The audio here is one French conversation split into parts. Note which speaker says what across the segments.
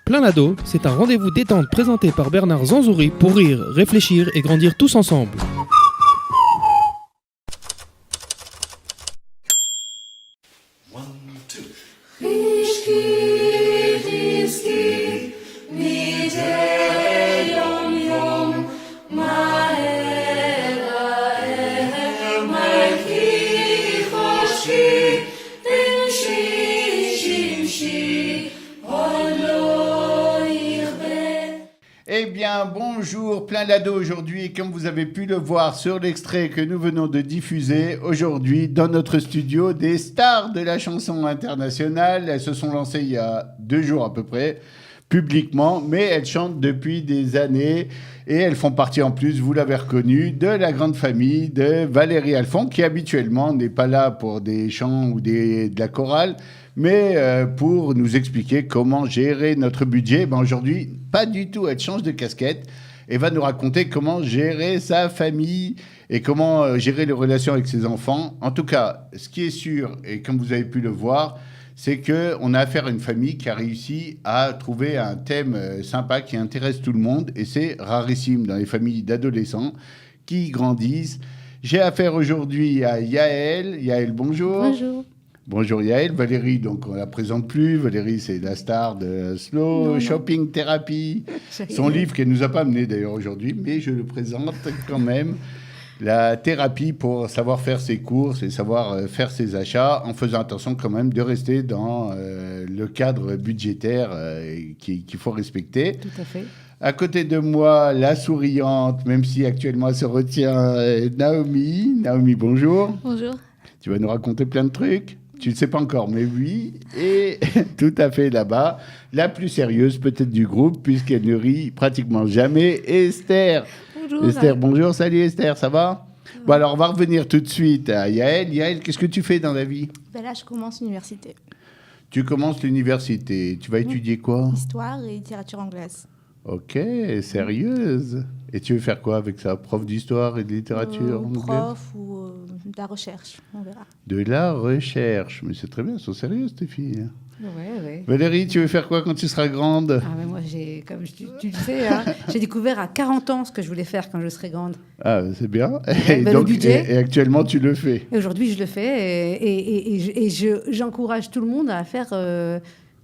Speaker 1: Plein d'ado, c'est un rendez-vous détente présenté par Bernard Zanzouri pour rire, réfléchir et grandir tous ensemble.
Speaker 2: Eh bien, bonjour, plein d'ado aujourd'hui. Comme vous avez pu le voir sur l'extrait que nous venons de diffuser, aujourd'hui, dans notre studio, des stars de la chanson internationale. Elles se sont lancées il y a 2 jours à peu près, publiquement, mais elles chantent depuis des années et elles font partie en plus, vous l'avez reconnu, de la grande famille de Valérie Alphonse, qui habituellement n'est pas là pour des chants ou de la chorale, mais pour nous expliquer comment gérer notre budget. Aujourd'hui, pas du tout, elle change de casquette et va nous raconter comment gérer sa famille et comment gérer les relations avec ses enfants. En tout cas, ce qui est sûr, et comme vous avez pu le voir, c'est qu'on a affaire à une famille qui a réussi à trouver un thème sympa qui intéresse tout le monde, et c'est rarissime dans les familles d'adolescents qui grandissent. J'ai affaire aujourd'hui à Yael. Yael, bonjour.
Speaker 3: Bonjour.
Speaker 2: Bonjour Yael. Valérie, donc on ne la présente plus. Valérie, c'est la star de Slow Shopping Therapy. Son livre qu'elle ne nous a pas amené d'ailleurs aujourd'hui, mais je le présente quand même. La thérapie pour savoir faire ses courses et savoir faire ses achats, en faisant attention quand même de rester dans le cadre budgétaire qu'il faut respecter.
Speaker 3: Tout à fait.
Speaker 2: À côté de moi, la souriante, même si actuellement elle se retient, Naomi. Naomi, bonjour.
Speaker 3: Bonjour.
Speaker 2: Tu vas nous raconter plein de trucs. Tu ne le sais pas encore, mais oui. Et tout à fait là-bas, la plus sérieuse peut-être du groupe, puisqu'elle ne rit pratiquement jamais, Esther.
Speaker 3: Bonjour.
Speaker 2: Esther, bonjour. Salut Esther, ça va? Bon, alors on va revenir tout de suite à Yael. Yael, qu'est-ce que tu fais dans la vie?
Speaker 3: Ben là, je commence l'université.
Speaker 2: Tu commences l'université. Tu vas étudier quoi?
Speaker 3: Histoire et littérature anglaise.
Speaker 2: Ok, sérieuse. Et tu veux faire quoi avec ça? Prof d'histoire et de littérature anglaise?
Speaker 3: Prof ou de la recherche, on verra.
Speaker 2: De la recherche. Mais c'est très bien, elles sont sérieuses tes filles.
Speaker 3: Ouais.
Speaker 2: Valérie, tu veux faire quoi quand tu seras grande?
Speaker 4: Ah ben moi, comme tu le sais, hein, j'ai découvert à 40 ans ce que je voulais faire quand je serai grande.
Speaker 2: Ah, c'est bien.
Speaker 4: Ben, le budget.
Speaker 2: Et actuellement, tu le fais.
Speaker 4: Et aujourd'hui, je le fais et j'encourage tout le monde à faire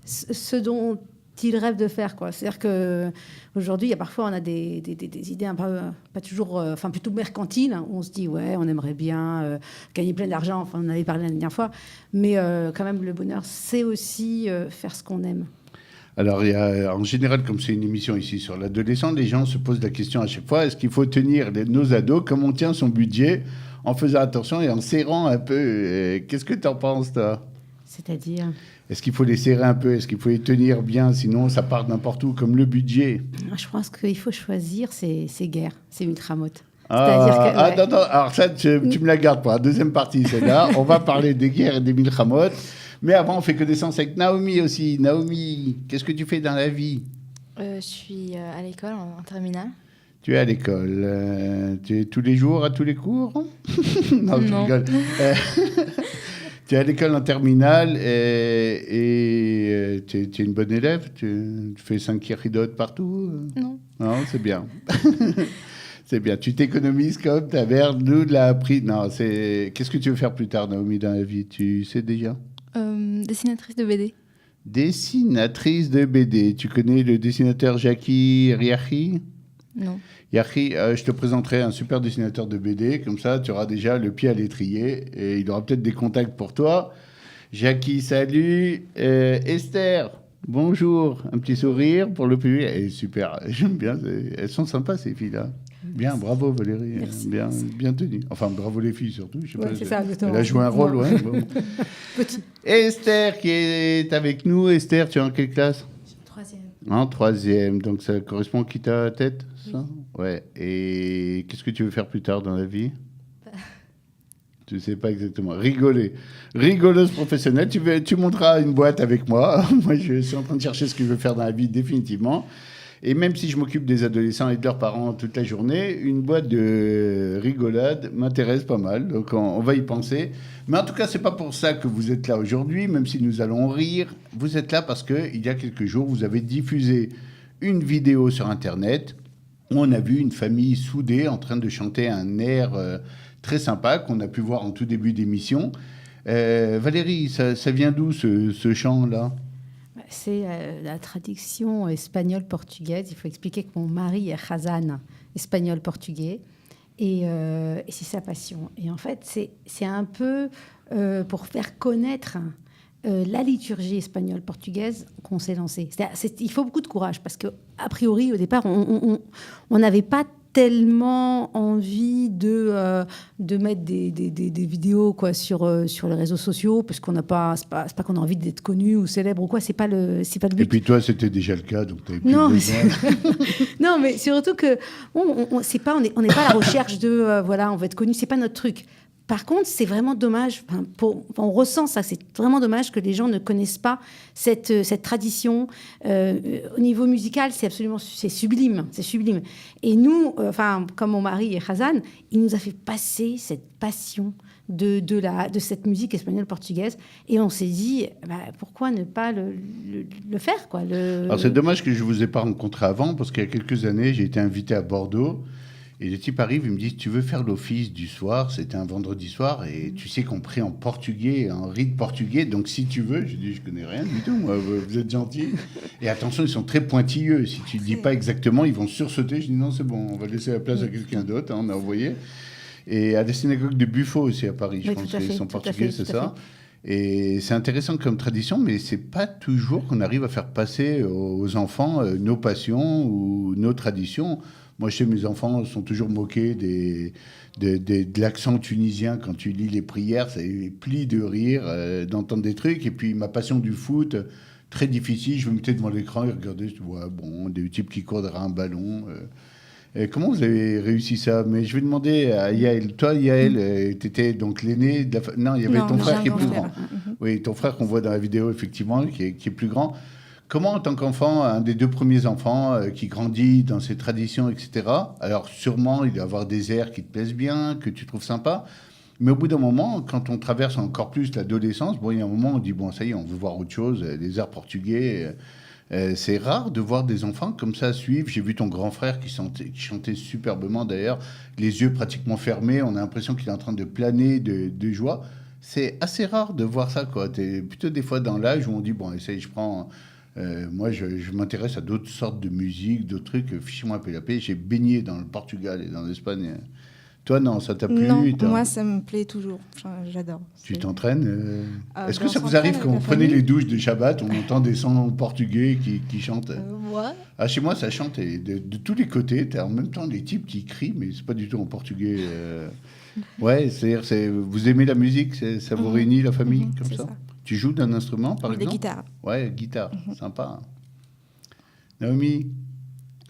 Speaker 4: ce dont il rêve de faire, quoi. C'est-à-dire qu'aujourd'hui, il y a parfois, on a des idées un peu, pas toujours, enfin plutôt mercantiles, hein, où on se dit, ouais, on aimerait bien gagner plein d'argent, enfin, on en avait parlé la dernière fois, mais quand même, le bonheur, c'est aussi faire ce qu'on aime.
Speaker 2: Alors, en général, comme c'est une émission ici sur l'adolescent, les gens se posent la question à chaque fois, est-ce qu'il faut tenir nos ados comme on tient son budget, en faisant attention et en serrant un peu? Qu'est-ce que tu en penses, toi?
Speaker 4: C'est-à-dire?
Speaker 2: Est-ce qu'il faut les serrer un peu? Est-ce qu'il faut les tenir bien? Sinon, ça part n'importe où, comme le budget.
Speaker 4: Je pense qu'il faut choisir ses guerres, ses ultramotes.
Speaker 2: Non.
Speaker 4: Ouais.
Speaker 2: Alors ça, tu me la gardes pour la deuxième partie, celle-là. On va parler des guerres et des milchamotes. Mais avant, on fait connaissance avec Naomi aussi. Naomi, qu'est-ce que tu fais dans la vie?
Speaker 3: Je suis à l'école en terminale.
Speaker 2: Tu es à l'école. Tu es tous les jours à tous les cours? Non, je rigole. Tu es à l'école en terminale et tu es une bonne élève? Tu fais 5 kiridotes partout?
Speaker 3: Non.
Speaker 2: Non, c'est bien. C'est bien. Tu t'économises comme ta mère nous l'a appris. Non, c'est... Qu'est-ce que tu veux faire plus tard, Naomi, dans la vie? Tu sais déjà?
Speaker 3: Dessinatrice de BD.
Speaker 2: Dessinatrice de BD. Tu connais le dessinateur Jackie Riachi?
Speaker 3: Non.
Speaker 2: Yachi, je te présenterai un super dessinateur de BD. Comme ça, tu auras déjà le pied à l'étrier et il aura peut-être des contacts pour toi. Jackie, salut. Esther, bonjour. Un petit sourire pour le public. Elle est super. J'aime bien. Elles sont sympas, ces filles-là. Bien, bravo Valérie.
Speaker 4: Merci.
Speaker 2: Bien tenu. Enfin, bravo les filles surtout. Je sais pas,
Speaker 4: C'est ça, exactement.
Speaker 2: elle a joué un rôle, ouais. Bon.
Speaker 4: Petit.
Speaker 2: Esther qui est avec nous. Esther, tu es en quelle classe?
Speaker 4: Troisième.
Speaker 2: En troisième. Donc ça correspond qui ta tête, ça? Ouais. Et qu'est-ce que tu veux faire plus tard dans la vie? Tu ne sais pas exactement. Rigoler. Rigoleuse professionnelle. Tu monteras une boîte avec moi. Moi, je suis en train de chercher ce que je veux faire dans la vie définitivement. Et même si je m'occupe des adolescents et de leurs parents toute la journée, une boîte de rigolade m'intéresse pas mal. Donc on va y penser. Mais en tout cas, c'est pas pour ça que vous êtes là aujourd'hui, même si nous allons rire. Vous êtes là parce qu'il y a quelques jours, vous avez diffusé une vidéo sur Internet où on a vu une famille soudée en train de chanter un air très sympa qu'on a pu voir en tout début d'émission. Valérie, ça vient d'où ce chant-là ?
Speaker 4: C'est la traduction espagnole-portugaise. Il faut expliquer que mon mari est Khazan, espagnol-portugais, et c'est sa passion. Et en fait, c'est un peu pour faire connaître la liturgie espagnole-portugaise qu'on s'est lancé. Il faut beaucoup de courage parce qu'a priori, au départ, on n'avait pas tellement envie de mettre des vidéos quoi, sur les réseaux sociaux, parce qu'on n'a pas, c'est pas qu'on a envie d'être connu ou célèbre ou quoi, c'est pas le but.
Speaker 2: Et puis toi, c'était déjà le cas, donc tu avais plus
Speaker 4: Non,
Speaker 2: besoin.
Speaker 4: non, mais surtout que on n'est pas à la recherche de voilà, on va être connu, c'est pas notre truc. Par contre, c'est vraiment dommage, on ressent ça, c'est vraiment dommage que les gens ne connaissent pas cette tradition. Au niveau musical, c'est sublime. Et nous, comme mon mari est Khazan, il nous a fait passer cette passion de cette musique espagnole-portugaise. Et on s'est dit, pourquoi ne pas le faire, quoi.
Speaker 2: Alors c'est dommage que je ne vous ai pas rencontré avant, parce qu'il y a quelques années, j'ai été invité à Bordeaux. Et le type arrive, il me dit, tu veux faire l'office du soir, c'était un vendredi soir, et tu sais qu'on prie en portugais, en rite portugais, donc si tu veux, j'ai dit, je connais rien du tout, moi, vous êtes gentil. Et attention, ils sont très pointilleux, si tu ne dis pas exactement, ils vont sursauter. Je dis, non, c'est bon, on va laisser la place à quelqu'un d'autre, on a envoyé. Et à la synagogue de Buffo aussi à Paris, je pense qu'ils sont portugais, c'est ça. Et c'est intéressant comme tradition, mais c'est pas toujours qu'on arrive à faire passer aux enfants nos passions ou nos traditions. Moi, je sais, mes enfants sont toujours moqués de l'accent tunisien quand tu lis les prières. Ça les plie de rire d'entendre des trucs. Et puis, ma passion du foot, très difficile. Je me mettais devant l'écran et regardais, je vois, des types qui courent derrière un ballon. Comment vous avez réussi ça? Mais je vais demander à Yael. Toi, Yael, tu étais donc l'aîné de la Non, il y avait ton frère qui est plus grand. Oui, ton frère qu'on voit dans la vidéo, effectivement, qui est plus grand. Comment, en tant qu'enfant, un des deux premiers enfants qui grandit dans ses traditions, etc., alors sûrement, il doit y avoir des airs qui te plaisent bien, que tu trouves sympa, mais au bout d'un moment, quand on traverse encore plus l'adolescence, il y a un moment où on dit, ça y est, on veut voir autre chose, les airs portugais. C'est rare de voir des enfants comme ça suivre. J'ai vu ton grand frère qui chantait superbement, d'ailleurs, les yeux pratiquement fermés, on a l'impression qu'il est en train de planer de joie. C'est assez rare de voir ça, quoi. T'es plutôt des fois dans l'âge où on dit, essaye, je prends... moi, je m'intéresse à d'autres sortes de musique, d'autres trucs. Fichez-moi un peu la paix. J'ai baigné dans le Portugal et dans l'Espagne. Toi, non, ça t'a plu?
Speaker 5: Non, moi, ça me plaît toujours. J'adore.
Speaker 2: Tu t'entraînes Est-ce que ça vous arrive quand vous prenez les douches de Shabbat, on entend des sons portugais qui chantent
Speaker 5: Ouais.
Speaker 2: Chez moi, ça chante de tous les côtés. T'as en même temps les types qui crient, mais c'est pas du tout en portugais. Ouais, c'est-à-dire, vous aimez la musique, ça vous réunit la famille comme ça. Tu joues d'un instrument, par exemple?
Speaker 5: Des guitares.
Speaker 2: Ouais, guitare, sympa. Naomi,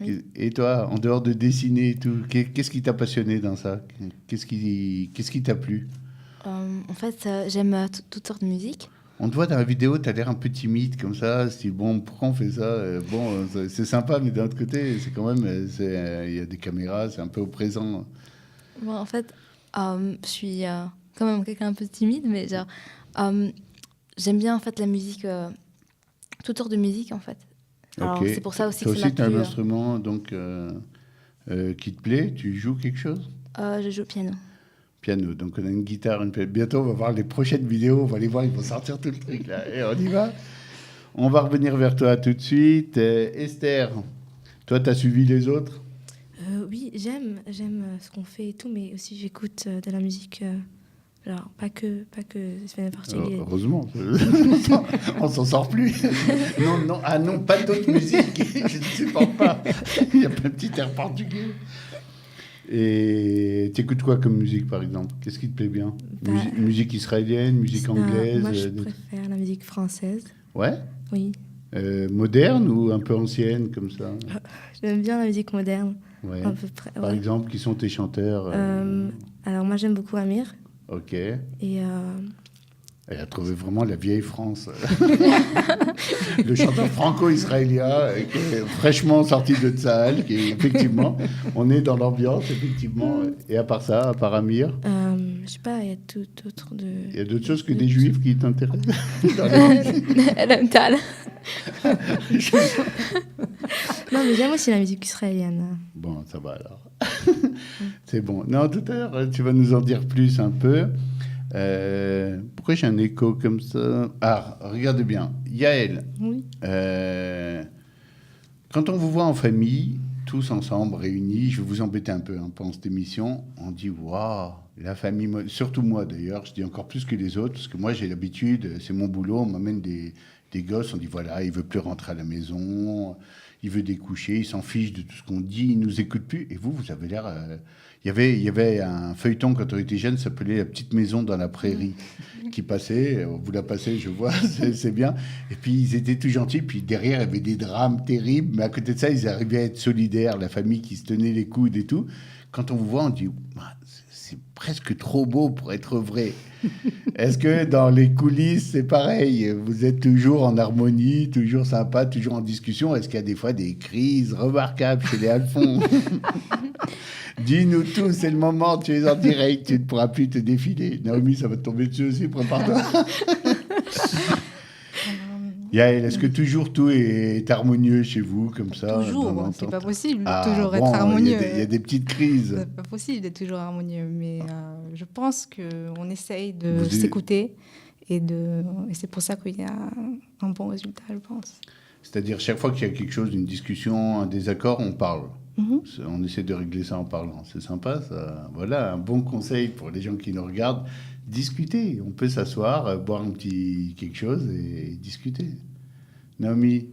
Speaker 2: oui. Et toi, en dehors de dessiner et tout, qu'est-ce qui t'a passionné dans ça? Qu'est-ce qui t'a plu?
Speaker 3: En fait, j'aime toutes sortes de musique.
Speaker 2: On te voit dans la vidéo, tu as l'air un peu timide comme ça. Si pourquoi on fait ça? C'est sympa, mais d'un autre côté, c'est quand même, il y a des caméras, c'est un peu au présent.
Speaker 3: Bon, en fait, je suis quand même quelqu'un un peu timide, mais genre, j'aime bien en fait la musique, toutes sortes de musique en fait. Alors, c'est pour ça aussi
Speaker 2: toi
Speaker 3: que ça m'a
Speaker 2: plu. Toi aussi, tu as un instrument qui te plaît? Tu joues quelque chose?
Speaker 3: Je joue au piano.
Speaker 2: Piano, donc on a une guitare, bientôt on va voir les prochaines vidéos, on va les voir, ils vont sortir tout le truc là, et on y va. On va revenir vers toi tout de suite. Esther, toi tu as suivi les autres?
Speaker 6: Oui, j'aime ce qu'on fait et tout, mais aussi j'écoute de la musique, alors pas que espagnol portugais.
Speaker 2: Heureusement, on s'en sort plus. Non, pas d'autres musiques, je ne supporte pas. Il y a plein de petits airs portugais. Et tu écoutes quoi comme musique, par exemple? Qu'est-ce qui te plaît bien? Musique israélienne, musique anglaise?
Speaker 6: Moi, je préfère la musique française.
Speaker 2: Ouais?
Speaker 6: Oui.
Speaker 2: Moderne ou un peu ancienne, comme ça?
Speaker 6: J'aime bien la musique moderne.
Speaker 2: Ouais.
Speaker 6: À peu près,
Speaker 2: par exemple, qui sont tes chanteurs?
Speaker 6: Alors, moi, j'aime beaucoup Amir.
Speaker 2: Ok.
Speaker 6: Et
Speaker 2: Elle a trouvé vraiment la vieille France. Le chanteur franco-israélien qui est fraîchement sorti de Tsahal, qui est, effectivement, on est dans l'ambiance, effectivement. Et à part ça, à part Amir,
Speaker 6: Je sais pas, il y a tout autre de...
Speaker 2: il y a d'autres choses que des juifs qui t'intéressent dans la musique.
Speaker 3: Elle aime Tal.
Speaker 6: Non, mais j'aime aussi la musique israélienne.
Speaker 2: Bon, ça va alors. C'est bon. Non, tout à l'heure, tu vas nous en dire plus un peu. Pourquoi j'ai un écho comme ça? Ah, regardez bien. Yael,
Speaker 6: Oui.
Speaker 2: quand on vous voit en famille, tous ensemble, réunis, je vais vous embêter un peu pendant cette émission, on dit « Waouh, la famille... » Surtout moi d'ailleurs, je dis encore plus que les autres, parce que moi j'ai l'habitude, c'est mon boulot, on m'amène des gosses, on dit « Voilà, il veut plus rentrer à la maison, il veut découcher, il s'en fiche de tout ce qu'on dit, il nous écoute plus. » Et vous avez l'air... Il y avait un feuilleton quand on était jeune, ça s'appelait La petite maison dans la prairie, qui passait. Vous la passez, je vois, c'est bien. Et puis ils étaient tout gentils. Puis derrière, il y avait des drames terribles. Mais à côté de ça, ils arrivaient à être solidaires, la famille qui se tenait les coudes et tout. Quand on vous voit, on dit c'est presque trop beau pour être vrai. Est-ce que dans les coulisses, c'est pareil? Vous êtes toujours en harmonie, toujours sympa, toujours en discussion? Est-ce qu'il y a des fois des crises remarquables chez les Alphons? Dis-nous tout, c'est le moment, tu es en direct, tu ne pourras plus te défiler. Naomi, ça va te tomber dessus aussi, prépare-toi. Yael, est-ce que toujours tout est harmonieux chez vous, comme ça?
Speaker 5: Toujours, c'est pas possible de
Speaker 2: bon,
Speaker 5: toujours être harmonieux.
Speaker 2: Il y a des petites crises.
Speaker 5: C'est pas possible d'être toujours harmonieux, mais je pense qu'on essaye de s'écouter et c'est pour ça qu'il y a un bon résultat, je pense.
Speaker 2: C'est-à-dire, chaque fois qu'il y a quelque chose, une discussion, un désaccord, on parle. On essaie de régler ça en parlant. C'est sympa, ça. Voilà, un bon conseil pour les gens qui nous regardent. Discuter. On peut s'asseoir, boire un petit quelque chose et discuter. Naomi,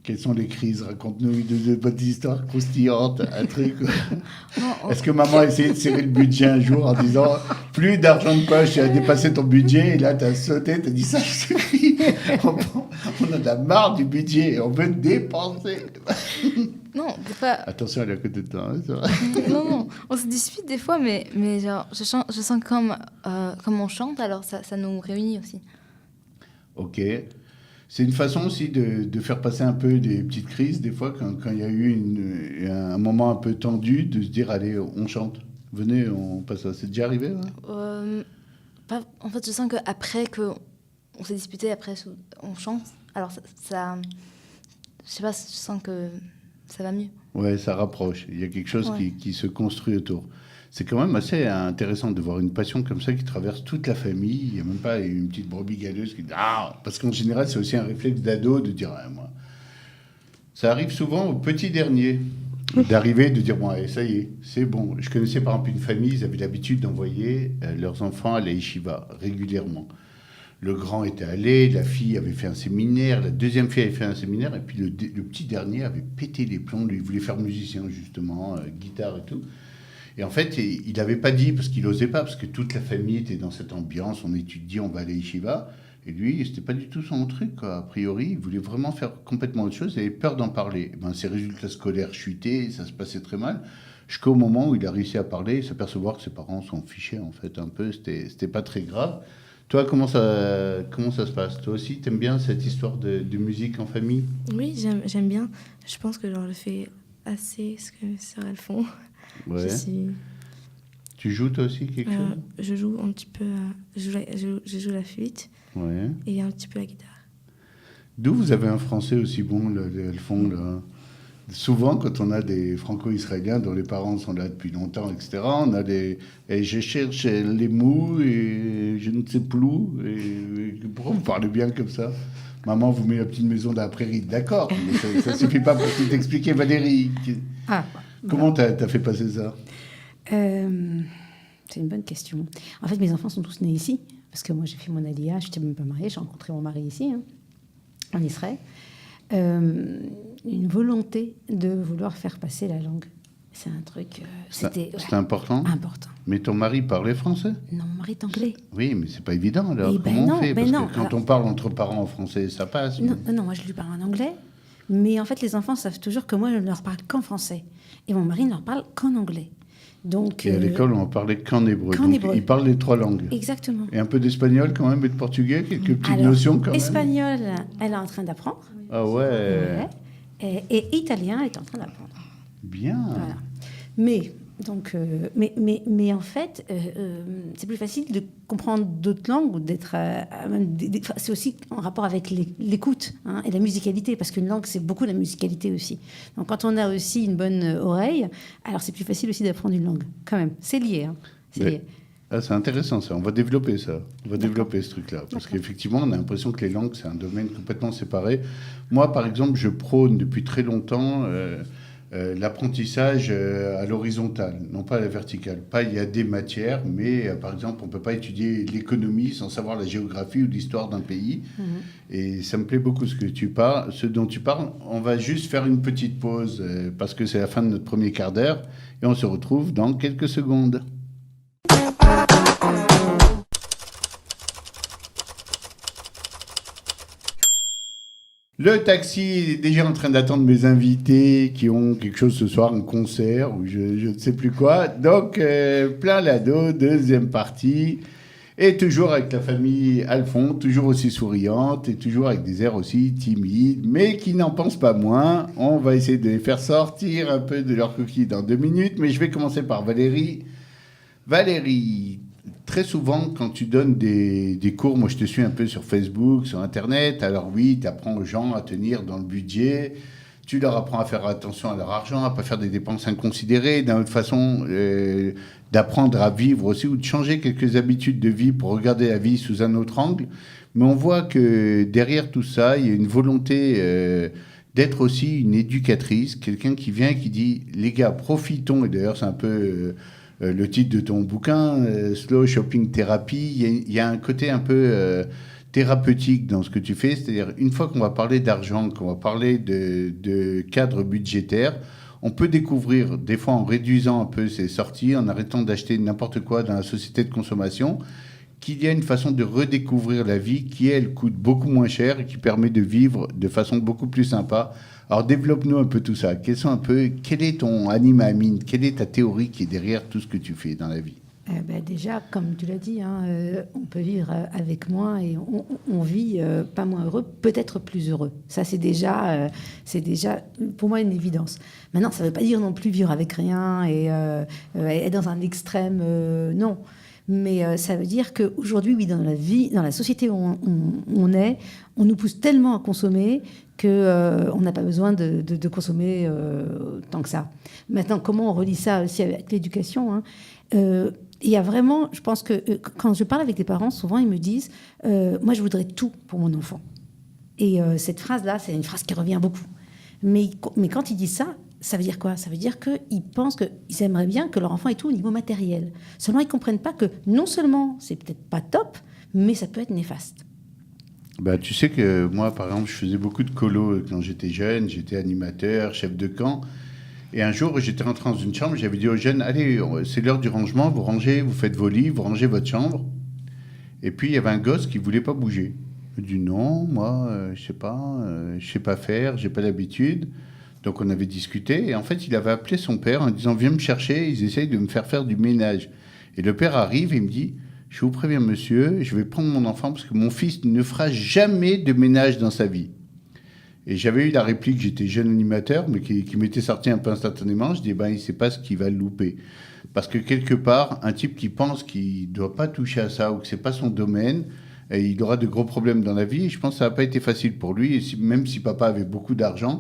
Speaker 2: quelles sont les crises? Raconte-nous une petite histoire croustillante, un truc. Est-ce que maman a essayé de serrer le budget un jour en disant plus d'argent de poche, tu as dépassé ton budget, et là tu as sauté, tu as dit ça suffit, on a de la marre du budget, on veut dépenser.
Speaker 3: Non, des fois...
Speaker 2: Attention, elle est à côté de toi. Hein, c'est vrai.
Speaker 3: non, on se dispute des fois, mais genre, je sens comme on chante, alors ça nous réunit aussi.
Speaker 2: Ok. C'est une façon aussi de faire passer un peu des petites crises, des fois, quand il y a eu un moment un peu tendu, de se dire, allez, on chante. Venez, on passe ça. C'est déjà arrivé, ouais?
Speaker 3: En fait, je sens qu'après qu'on s'est disputé, après on chante, alors ça je sais pas, je sens que ça va mieux.
Speaker 2: Ouais, ça rapproche. Il y a quelque chose qui se construit autour. C'est quand même assez intéressant de voir une passion comme ça qui traverse toute la famille. Il n'y a même pas une petite brebis galeuse qui dit « Ah !» Parce qu'en général, c'est aussi un réflexe d'ado de dire ah, « moi ». Ça arrive souvent au petit dernier d'arriver, de dire « Bon, allez, ça y est, c'est bon ». Je connaissais par exemple une famille, ils avaient l'habitude d'envoyer leurs enfants à la yeshiva régulièrement. Le grand était allé, la fille avait fait un séminaire, la deuxième fille avait fait un séminaire, et puis le petit dernier avait pété les plombs. Lui, il voulait faire musicien, justement, guitare et tout. Et en fait, il n'avait pas dit, parce qu'il n'osait pas, parce que toute la famille était dans cette ambiance, on étudie, on va à la yeshiva. Et lui, c'était pas du tout son truc, quoi. A priori, il voulait vraiment faire complètement autre chose, il avait peur d'en parler. Et ben, ses résultats scolaires chutaient, ça se passait très mal. Jusqu'au moment où il a réussi à parler et s'apercevoir que ses parents s'en fichaient, en fait, un peu. C'était pas très grave. Toi, comment ça se passe? Toi aussi, t'aimes bien cette histoire de musique en famille?
Speaker 6: Oui, j'aime bien. Je pense que je le fais assez, ce que mes sœurs elles font.
Speaker 2: Ouais. Tu joues toi aussi quelque chose?
Speaker 6: Je joue un petit peu, je joue la flûte et un petit peu la guitare.
Speaker 2: D'où vous avez un français aussi bon, elles font là. Souvent, quand on a des franco-israéliens dont les parents sont là depuis longtemps, etc., on a des et je cherche les mots et je ne sais plus. Et pourquoi vous parlez bien comme ça? Maman vous met la petite maison dans la prairie, d'accord, mais ça suffit pas pour tout expliquer, Valérie. Comment t'as fait passer ça?
Speaker 4: C'est une bonne question. En fait, mes enfants sont tous nés ici, parce que moi, j'ai fait mon aliyah, je n'étais même pas mariée, j'ai rencontré mon mari ici, en Israël. Une volonté de vouloir faire passer la langue. C'est un truc...
Speaker 2: C'était important?
Speaker 4: Important.
Speaker 2: Mais ton mari parlait français?
Speaker 4: Non, mon mari est anglais.
Speaker 2: Oui, mais c'est pas évident, alors. Comment on fait? Parce que quand on parle entre parents en français, ça passe.
Speaker 4: Non, moi, je lui parle en anglais. Mais en fait, les enfants savent toujours que moi, je ne leur parle qu'en français. Et mon mari ne leur parle qu'en anglais. Donc,
Speaker 2: Et à l'école, on en parlait qu'en hébreu.
Speaker 4: qu'en
Speaker 2: Donc,
Speaker 4: hébreu.
Speaker 2: ils parlent les 3 langues.
Speaker 4: Exactement.
Speaker 2: Et un peu d'espagnol quand même, et de portugais, quelques petites
Speaker 4: Alors,
Speaker 2: notions quand même.
Speaker 4: espagnol, elle est en train d'apprendre.
Speaker 2: Ah ouais,
Speaker 4: Ouais. Et italien, elle est en train d'apprendre.
Speaker 2: bien.
Speaker 4: Voilà. Mais, donc, mais en fait, c'est plus facile de comprendre d'autres langues ou d'être. Enfin, c'est aussi en rapport avec l'écoute, hein, et la musicalité, parce qu'une langue, c'est beaucoup la musicalité aussi. Donc, quand on a aussi une bonne oreille, alors c'est plus facile aussi d'apprendre une langue, quand même. C'est lié. Hein. C'est
Speaker 2: Mais-
Speaker 4: lié.
Speaker 2: Ah, c'est intéressant ça, on va développer ça. On va
Speaker 4: D'accord.
Speaker 2: développer ce truc-là. Parce
Speaker 4: D'accord.
Speaker 2: qu'effectivement, on a l'impression que les langues, c'est un domaine complètement séparé. Moi, par exemple, je prône depuis très longtemps l'apprentissage à l'horizontale, non pas à la verticale. Pas il y a des matières, mais par exemple, on ne peut pas étudier l'économie sans savoir la géographie ou l'histoire d'un pays. Et ça me plaît beaucoup ce dont tu parles. On va juste faire une petite pause parce que c'est la fin de notre premier quart d'heure et on se retrouve dans quelques secondes. Le taxi est déjà en train d'attendre mes invités qui ont quelque chose ce soir, un concert ou je ne sais plus quoi. Donc, plein l'ado, deuxième partie. Et toujours avec la famille Alphon, toujours aussi souriante et toujours avec des airs aussi timides, mais qui n'en pensent pas moins. On va essayer de les faire sortir un peu de leur coquille dans 2 minutes, mais je vais commencer par Valérie. Valérie, très souvent, quand tu donnes des cours, moi je te suis un peu sur Facebook, sur Internet, alors oui, tu apprends aux gens à tenir dans le budget, tu leur apprends à faire attention à leur argent, à ne pas faire des dépenses inconsidérées, d'une autre façon d'apprendre à vivre aussi ou de changer quelques habitudes de vie pour regarder la vie sous un autre angle. Mais on voit que derrière tout ça, il y a une volonté d'être aussi une éducatrice, quelqu'un qui vient et qui dit « les gars, profitons », et d'ailleurs c'est un peu... le titre de ton bouquin, Slow Shopping Therapy, il y a un côté un peu thérapeutique dans ce que tu fais. C'est-à-dire, une fois qu'on va parler d'argent, qu'on va parler de cadre budgétaire, on peut découvrir, des fois en réduisant un peu ses sorties, en arrêtant d'acheter n'importe quoi dans la société de consommation, qu'il y a une façon de redécouvrir la vie qui, elle, coûte beaucoup moins cher et qui permet de vivre de façon beaucoup plus sympa. Alors, développe-nous un peu tout ça. Quel est ton anima amine? Quelle est ta théorie qui est derrière tout ce que tu fais dans la vie?
Speaker 4: Déjà, comme tu l'as dit, hein, on peut vivre avec moins et on vit pas moins heureux, peut-être plus heureux. Ça, c'est déjà pour moi une évidence. Maintenant, ça ne veut pas dire non plus vivre avec rien et être dans un extrême, non. Mais ça veut dire qu'aujourd'hui, oui, dans la vie, dans la société où on est, on nous pousse tellement à consommer qu'on n'a pas besoin de consommer tant que ça. Maintenant, comment on relie ça aussi avec l'éducation, hein, il y a vraiment, je pense que quand je parle avec des parents, souvent ils me disent moi je voudrais tout pour mon enfant. Et cette phrase-là, c'est une phrase qui revient beaucoup. Mais quand ils disent ça, ça veut dire quoi? Ça veut dire qu'ils pensent qu'ils aimeraient bien que leur enfant ait tout au niveau matériel. Seulement, ils ne comprennent pas que non seulement c'est peut-être pas top, mais ça peut être néfaste.
Speaker 2: Bah, tu sais que moi, par exemple, je faisais beaucoup de colo quand j'étais jeune. J'étais animateur, chef de camp. Et un jour, j'étais rentré dans une chambre, j'avais dit aux jeunes, allez, c'est l'heure du rangement, vous rangez, vous faites vos livres, vous rangez votre chambre. Et puis, il y avait un gosse qui ne voulait pas bouger. Il dit, non, moi, je ne sais pas faire, je n'ai pas l'habitude. Donc, on avait discuté. Et en fait, il avait appelé son père en disant, viens me chercher, ils essayent de me faire du ménage. Et le père arrive et il me dit, je vous préviens, monsieur, je vais prendre mon enfant parce que mon fils ne fera jamais de ménage dans sa vie. Et j'avais eu la réplique, j'étais jeune animateur, mais qui m'était sorti un peu instantanément. Je dis, il ne sait pas ce qu'il va louper. Parce que quelque part, un type qui pense qu'il ne doit pas toucher à ça ou que ce n'est pas son domaine, et il aura de gros problèmes dans la vie. Et je pense que ça n'a pas été facile pour lui. Et même si papa avait beaucoup d'argent,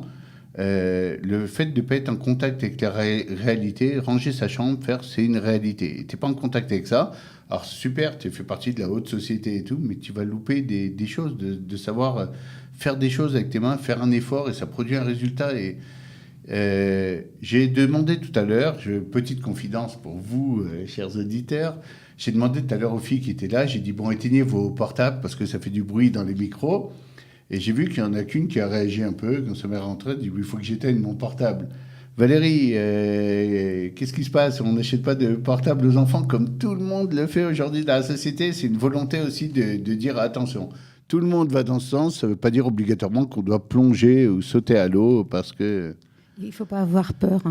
Speaker 2: le fait de ne pas être en contact avec la réalité, ranger sa chambre, c'est une réalité. Tu n'es pas en contact avec ça. Alors super, tu fais partie de la haute société et tout, mais tu vas louper des choses, de savoir... faire des choses avec tes mains, faire un effort et ça produit un résultat. Et j'ai demandé tout à l'heure, petite confidence pour vous, chers auditeurs, j'ai demandé tout à l'heure aux filles qui étaient là, j'ai dit, bon, éteignez vos portables parce que ça fait du bruit dans les micros. Et j'ai vu qu'il y en a qu'une qui a réagi un peu quand sa mère rentrait, elle dit, oui, il faut que j'éteigne mon portable. Valérie, qu'est-ce qui se passe? On n'achète pas de portable aux enfants comme tout le monde le fait aujourd'hui dans la société. C'est une volonté aussi de dire, attention, tout le monde va dans ce sens, ça ne veut pas dire obligatoirement qu'on doit plonger ou sauter à l'eau parce que
Speaker 4: Il ne faut pas avoir peur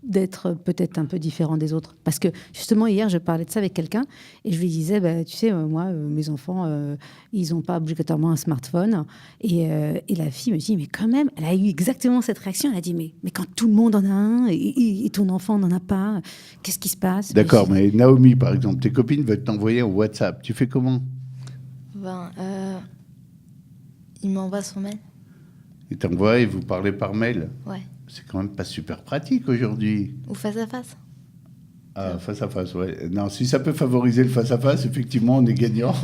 Speaker 4: d'être peut-être un peu différent des autres. Parce que justement, hier, je parlais de ça avec quelqu'un et je lui disais, bah, tu sais, moi, mes enfants, ils n'ont pas obligatoirement un smartphone. Et la fille me dit, mais quand même, elle a eu exactement cette réaction. Elle a dit, mais quand tout le monde en a un et ton enfant n'en a pas, qu'est-ce qui se passe?
Speaker 2: D'accord, mais Naomi, par exemple, tes copines veulent t'envoyer un WhatsApp. Tu fais comment?
Speaker 3: Ben, il m'envoie son mail.
Speaker 2: Ils t'envoient et vous parlez par mail.
Speaker 3: Ouais.
Speaker 2: C'est quand même pas super pratique aujourd'hui.
Speaker 3: Ou face à face.
Speaker 2: Ah, face à face, ouais. Non, si ça peut favoriser le face à face, effectivement, on est gagnant.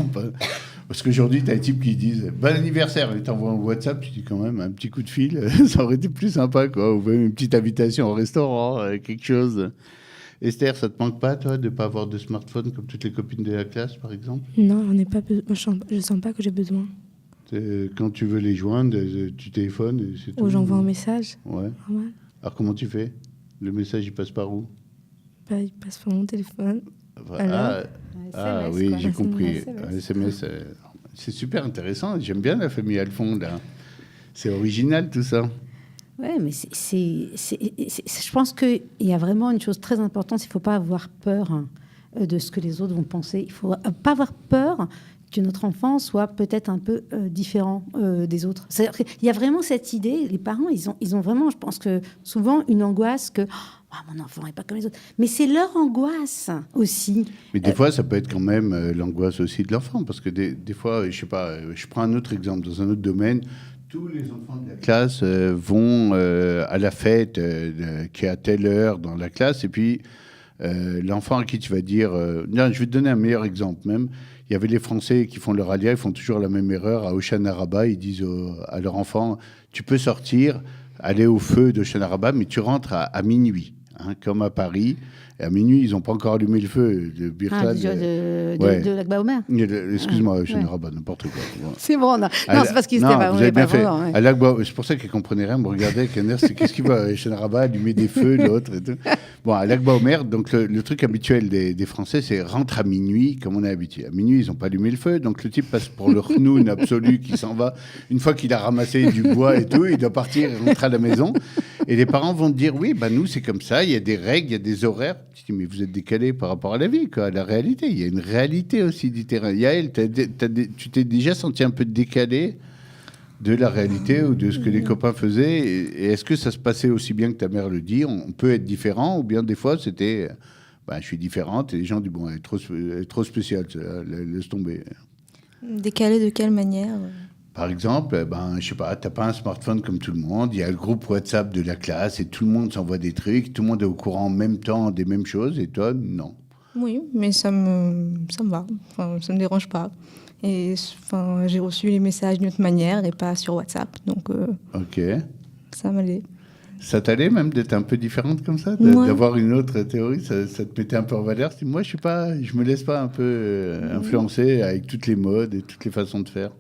Speaker 2: Parce qu'aujourd'hui, tu as des types qui disent bon anniversaire, et t'envoient un WhatsApp, tu dis quand même un petit coup de fil, ça aurait été plus sympa, quoi. Ou même une petite invitation au restaurant, quelque chose. Esther, ça te manque pas, toi, de pas avoir de smartphone comme toutes les copines de la classe, par exemple?
Speaker 6: Non, j'en ai pas besoin. Je sens pas que j'ai besoin.
Speaker 2: Quand tu veux les joindre, tu téléphones et c'est tout.
Speaker 6: Ou j'envoie un message.
Speaker 2: Ouais.
Speaker 6: Normal.
Speaker 2: Alors comment tu fais? Le message, il passe par où?
Speaker 6: Bah, il passe par mon téléphone.
Speaker 2: Ah oui,
Speaker 4: quoi.
Speaker 2: j'ai compris.
Speaker 4: SMS.
Speaker 2: Un SMS, c'est super intéressant. J'aime bien la famille Alphonse, là. C'est original, tout ça.
Speaker 4: Oui, mais je pense qu'il y a vraiment une chose très importante, il ne faut pas avoir peur de ce que les autres vont penser. Il ne faut pas avoir peur que notre enfant soit peut-être un peu différent des autres. C'est-à-dire qu'il y a vraiment cette idée, les parents, ils ont vraiment, je pense que souvent, une angoisse que mon enfant n'est pas comme les autres. Mais c'est leur angoisse aussi.
Speaker 2: Mais des fois, ça peut être quand même l'angoisse aussi de l'enfant. Parce que des fois, je sais pas, je prends un autre exemple dans un autre domaine. Tous les enfants de la classe vont à la fête qui est à telle heure dans la classe. Et puis, l'enfant à qui tu vas dire... non, je vais te donner un meilleur exemple même. Il y avait les Français qui font leur alia, ils font toujours la même erreur. À Oshana Rabbah, ils disent à leur enfant, tu peux sortir, aller au feu d'Oshana Rabbah, mais tu rentres à minuit, hein, comme à Paris. Et à minuit, ils n'ont pas encore allumé le feu. De Birklad,
Speaker 4: de l'Akba Omer.
Speaker 2: Excuse-moi, Oshana Rabbah, n'importe quoi.
Speaker 4: C'est bon, non, c'est parce qu'il était pas...
Speaker 2: Vous avez bien fait.
Speaker 4: Vraiment, ouais.
Speaker 2: À l'Akba, c'est pour ça qu'elle ne comprenait rien, me regardait avec un air, c'est qu'est-ce qu'il va, Oshana Rabbah, allumer des feux, l'autre et tout. Bon, à l'Akba Omer, donc le truc habituel des Français, c'est rentre à minuit, comme on est habitué. À minuit, ils n'ont pas allumé le feu, donc le type passe pour le khnoun absolu qui s'en va. Une fois qu'il a ramassé du bois et tout, il doit partir et rentrer à la maison. Et les parents vont te dire, oui, bah nous, c'est comme ça, il y a des règles, il y a des horaires. Tu dis, mais vous êtes décalé par rapport à la vie, quoi, à la réalité. Il y a une réalité aussi du terrain. Yael, tu t'es déjà senti un peu décalé de la réalité ou de ce que les copains faisaient. Et est-ce que ça se passait aussi bien que ta mère le dit? On peut être différent, ou bien des fois c'était, je suis différente, et les gens disent, bon, elle est trop spéciale, laisse tomber.
Speaker 5: Décalé de quelle manière?
Speaker 2: Par exemple, je sais pas, t'as pas un smartphone comme tout le monde, il y a le groupe WhatsApp de la classe et tout le monde s'envoie des trucs, tout le monde est au courant en même temps des mêmes choses, et toi, non.
Speaker 5: Oui, mais ça me va, enfin, ça me dérange pas. Et enfin, j'ai reçu les messages d'une autre manière et pas sur WhatsApp, donc
Speaker 2: Ok.
Speaker 5: ça m'allait.
Speaker 2: Ça t'allait même d'être un peu différente comme ça,
Speaker 5: Ouais.
Speaker 2: d'avoir une autre théorie, ça te mettait un peu en valeur. Moi, je me laisse pas un peu influencer avec toutes les modes et toutes les façons de faire.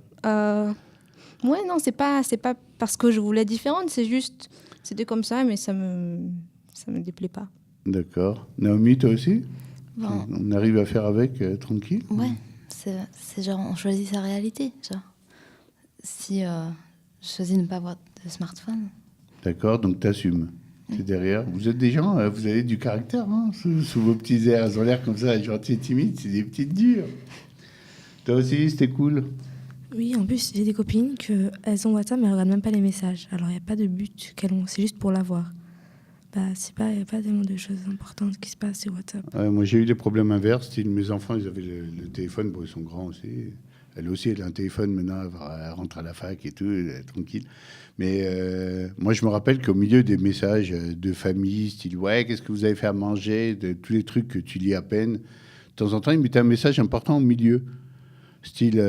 Speaker 5: Ouais, non, c'est pas parce que je voulais être différente, c'était comme ça, mais ça me déplaît pas.
Speaker 2: D'accord. Naomi, toi aussi?
Speaker 3: Bon,
Speaker 2: On arrive à faire avec tranquille?
Speaker 3: ouais, c'est genre, on choisit sa réalité. Genre, si je choisis de ne pas avoir de smartphone.
Speaker 2: D'accord, donc t'assumes. C'est derrière. Vous êtes des gens, vous avez du caractère, hein, sous vos petits airs. Elles ont l'air comme ça, gentils et timides, c'est des petites dures. Toi aussi, c'était cool?
Speaker 6: Oui, en plus, j'ai des copines qu'elles ont WhatsApp, mais elles regardent même pas les messages. Alors, il n'y a pas de but qu'elles ont, c'est juste pour l'avoir. Il n'y a pas tellement de choses importantes qui se passent sur WhatsApp.
Speaker 2: Ouais, moi, j'ai eu des problèmes inverses. Mes enfants, ils avaient le téléphone, bon, ils sont grands aussi. Elle aussi, elle a un téléphone maintenant, elle rentre à la fac et tout, elle est tranquille. Mais moi, je me rappelle qu'au milieu des messages de famille, style « Ouais, qu'est-ce que vous avez fait à manger ?» de tous les trucs que tu lis à peine. De temps en temps, ils mettaient un message important au milieu. Style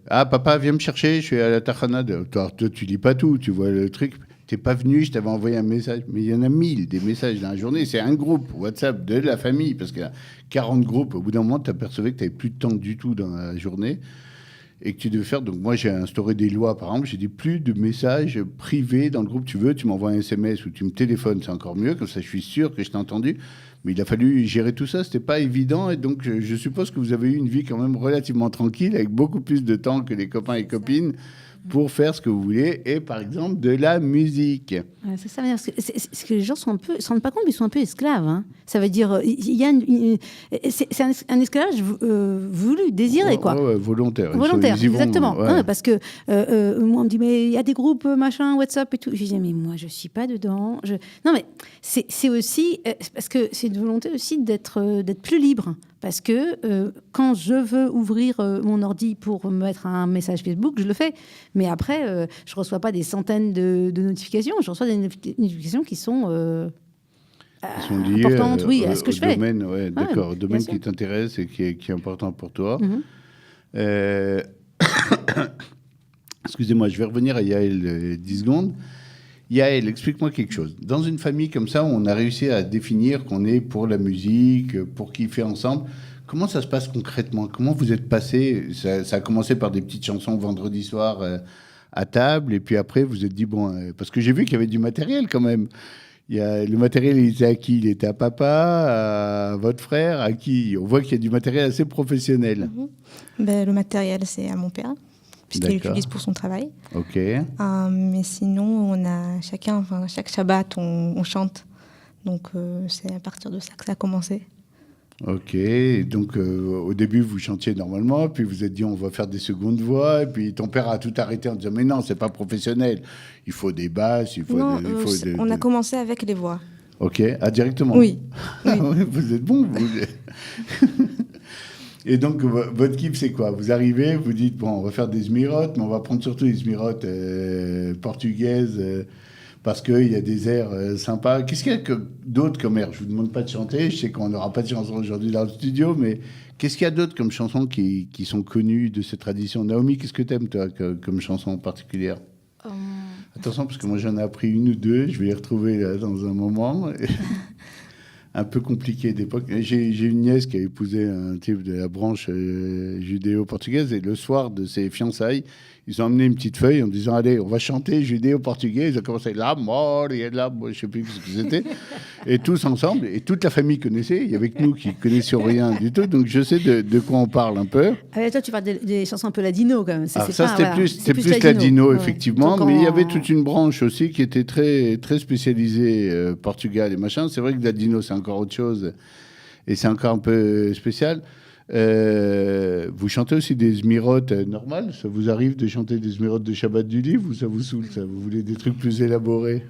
Speaker 2: Ah, papa, viens me chercher, je suis à la Tachana. Toi, tu lis pas tout, tu vois le truc. T'es pas venu, je t'avais envoyé un message. Mais il y en a 1000 des messages dans la journée. C'est un groupe WhatsApp de la famille, parce qu'il y a 40 groupes. Au bout d'un moment, tu apercevais que tu n'avais plus de temps du tout dans la journée et que tu devais faire. Donc, moi, j'ai instauré des lois, par exemple. J'ai dit plus de messages privés dans le groupe. Tu veux, tu m'envoies un SMS ou tu me téléphones, c'est encore mieux. Comme ça, je suis sûr que je t'ai entendu. Mais il a fallu gérer tout ça. C'était pas évident. Et donc, je suppose que vous avez eu une vie quand même relativement tranquille, avec beaucoup plus de temps que les copains et copines, pour faire ce que vous voulez et par exemple de la musique.
Speaker 4: Ouais, c'est ça. Ce que les gens se rendent pas compte, mais ils sont un peu esclaves. Hein. Ça veut dire, il y a c'est un esclavage voulu, désiré, quoi.
Speaker 2: Ouais, volontaire.
Speaker 4: Volontaire,
Speaker 2: Ils y vont,
Speaker 4: exactement.
Speaker 2: ouais.
Speaker 4: Ouais, parce que moi, on me dit, mais il y a des groupes, machin, WhatsApp et tout. Je dis, mais moi, je suis pas dedans. Non, mais c'est aussi, parce que c'est une volonté aussi d'être plus libre. Parce que quand je veux ouvrir mon ordi pour mettre un message Facebook, je le fais. Mais après, je ne reçois pas des centaines de notifications. Je reçois des notifications qui sont
Speaker 2: liées
Speaker 4: importantes, oui, à ce que je fais.
Speaker 2: Domaine, ouais, d'accord, au domaine
Speaker 4: bien sûr.
Speaker 2: qui t'intéresse et qui est important pour toi.
Speaker 4: Mhm.
Speaker 2: Excusez-moi, je vais revenir à Yael 10 secondes. Yael, explique-moi quelque chose. Dans une famille comme ça, où on a réussi à définir qu'on est pour la musique, pour kiffer ensemble, comment ça se passe concrètement? Comment vous êtes passé? Ça a commencé par des petites chansons vendredi soir à table, et puis après, vous êtes dit, bon, parce que j'ai vu qu'il y avait du matériel quand même. Le matériel, il était à qui? Il était à papa, à votre frère, à qui? On voit qu'il y a du matériel assez professionnel.
Speaker 5: Ben, le matériel, c'est à mon père, puisqu'il l'utilise pour son travail.
Speaker 2: Ok.
Speaker 5: Mais sinon, on a chaque Shabbat, on chante. Donc, c'est à partir de ça que ça a commencé.
Speaker 2: Ok. Donc, au début, vous chantiez normalement, puis vous êtes dit, on va faire des secondes voix, et puis ton père a tout arrêté en disant, mais non, c'est pas professionnel. Il faut des basses, il faut...
Speaker 5: On a commencé avec les voix.
Speaker 2: Ok. Ah, directement?
Speaker 5: Oui.
Speaker 2: Vous êtes bon, vous. Et donc, votre kiff, c'est quoi? Vous arrivez, vous dites, bon, on va faire des zmirotes, mais on va prendre surtout les zmirotes portugaises, parce qu'il y a des airs sympas. Qu'est-ce qu'il y a d'autre comme air? Je ne vous demande pas de chanter, je sais qu'on n'aura pas de chansons aujourd'hui dans le studio, mais qu'est-ce qu'il y a d'autre comme chansons qui sont connues de cette tradition? Naomi, qu'est-ce que tu aimes, toi, comme chanson particulière? Attention, parce que moi, j'en ai appris une ou deux, je vais les retrouver là, dans un moment. Un peu compliqué d'époque. J'ai une nièce qui a épousé un type de la branche judéo-portugaise, et le soir de ses fiançailles, ils ont amené une petite feuille en me disant, allez, on va chanter judéo-portugais. Ils ont commencé, la mort, et là, je ne sais plus ce que c'était. Et tous ensemble, et toute la famille connaissait. Il y avait que nous qui ne connaissions rien du tout. Donc, je sais de quoi on parle un peu.
Speaker 4: Ah, mais toi, tu parles des chansons un peu ladino, quand même.
Speaker 2: C'était plus ladino, effectivement.
Speaker 4: Donc,
Speaker 2: mais il y avait toute une branche aussi qui était très, très spécialisée, Portugal et machin. C'est vrai que ladino, c'est encore autre chose. Et c'est encore un peu spécial. Vous chantez aussi des zmirotes normales? Ça vous arrive de chanter des zmirotes de Shabbat du livre ou ça vous saoule, ça? Vous voulez des trucs plus élaborés?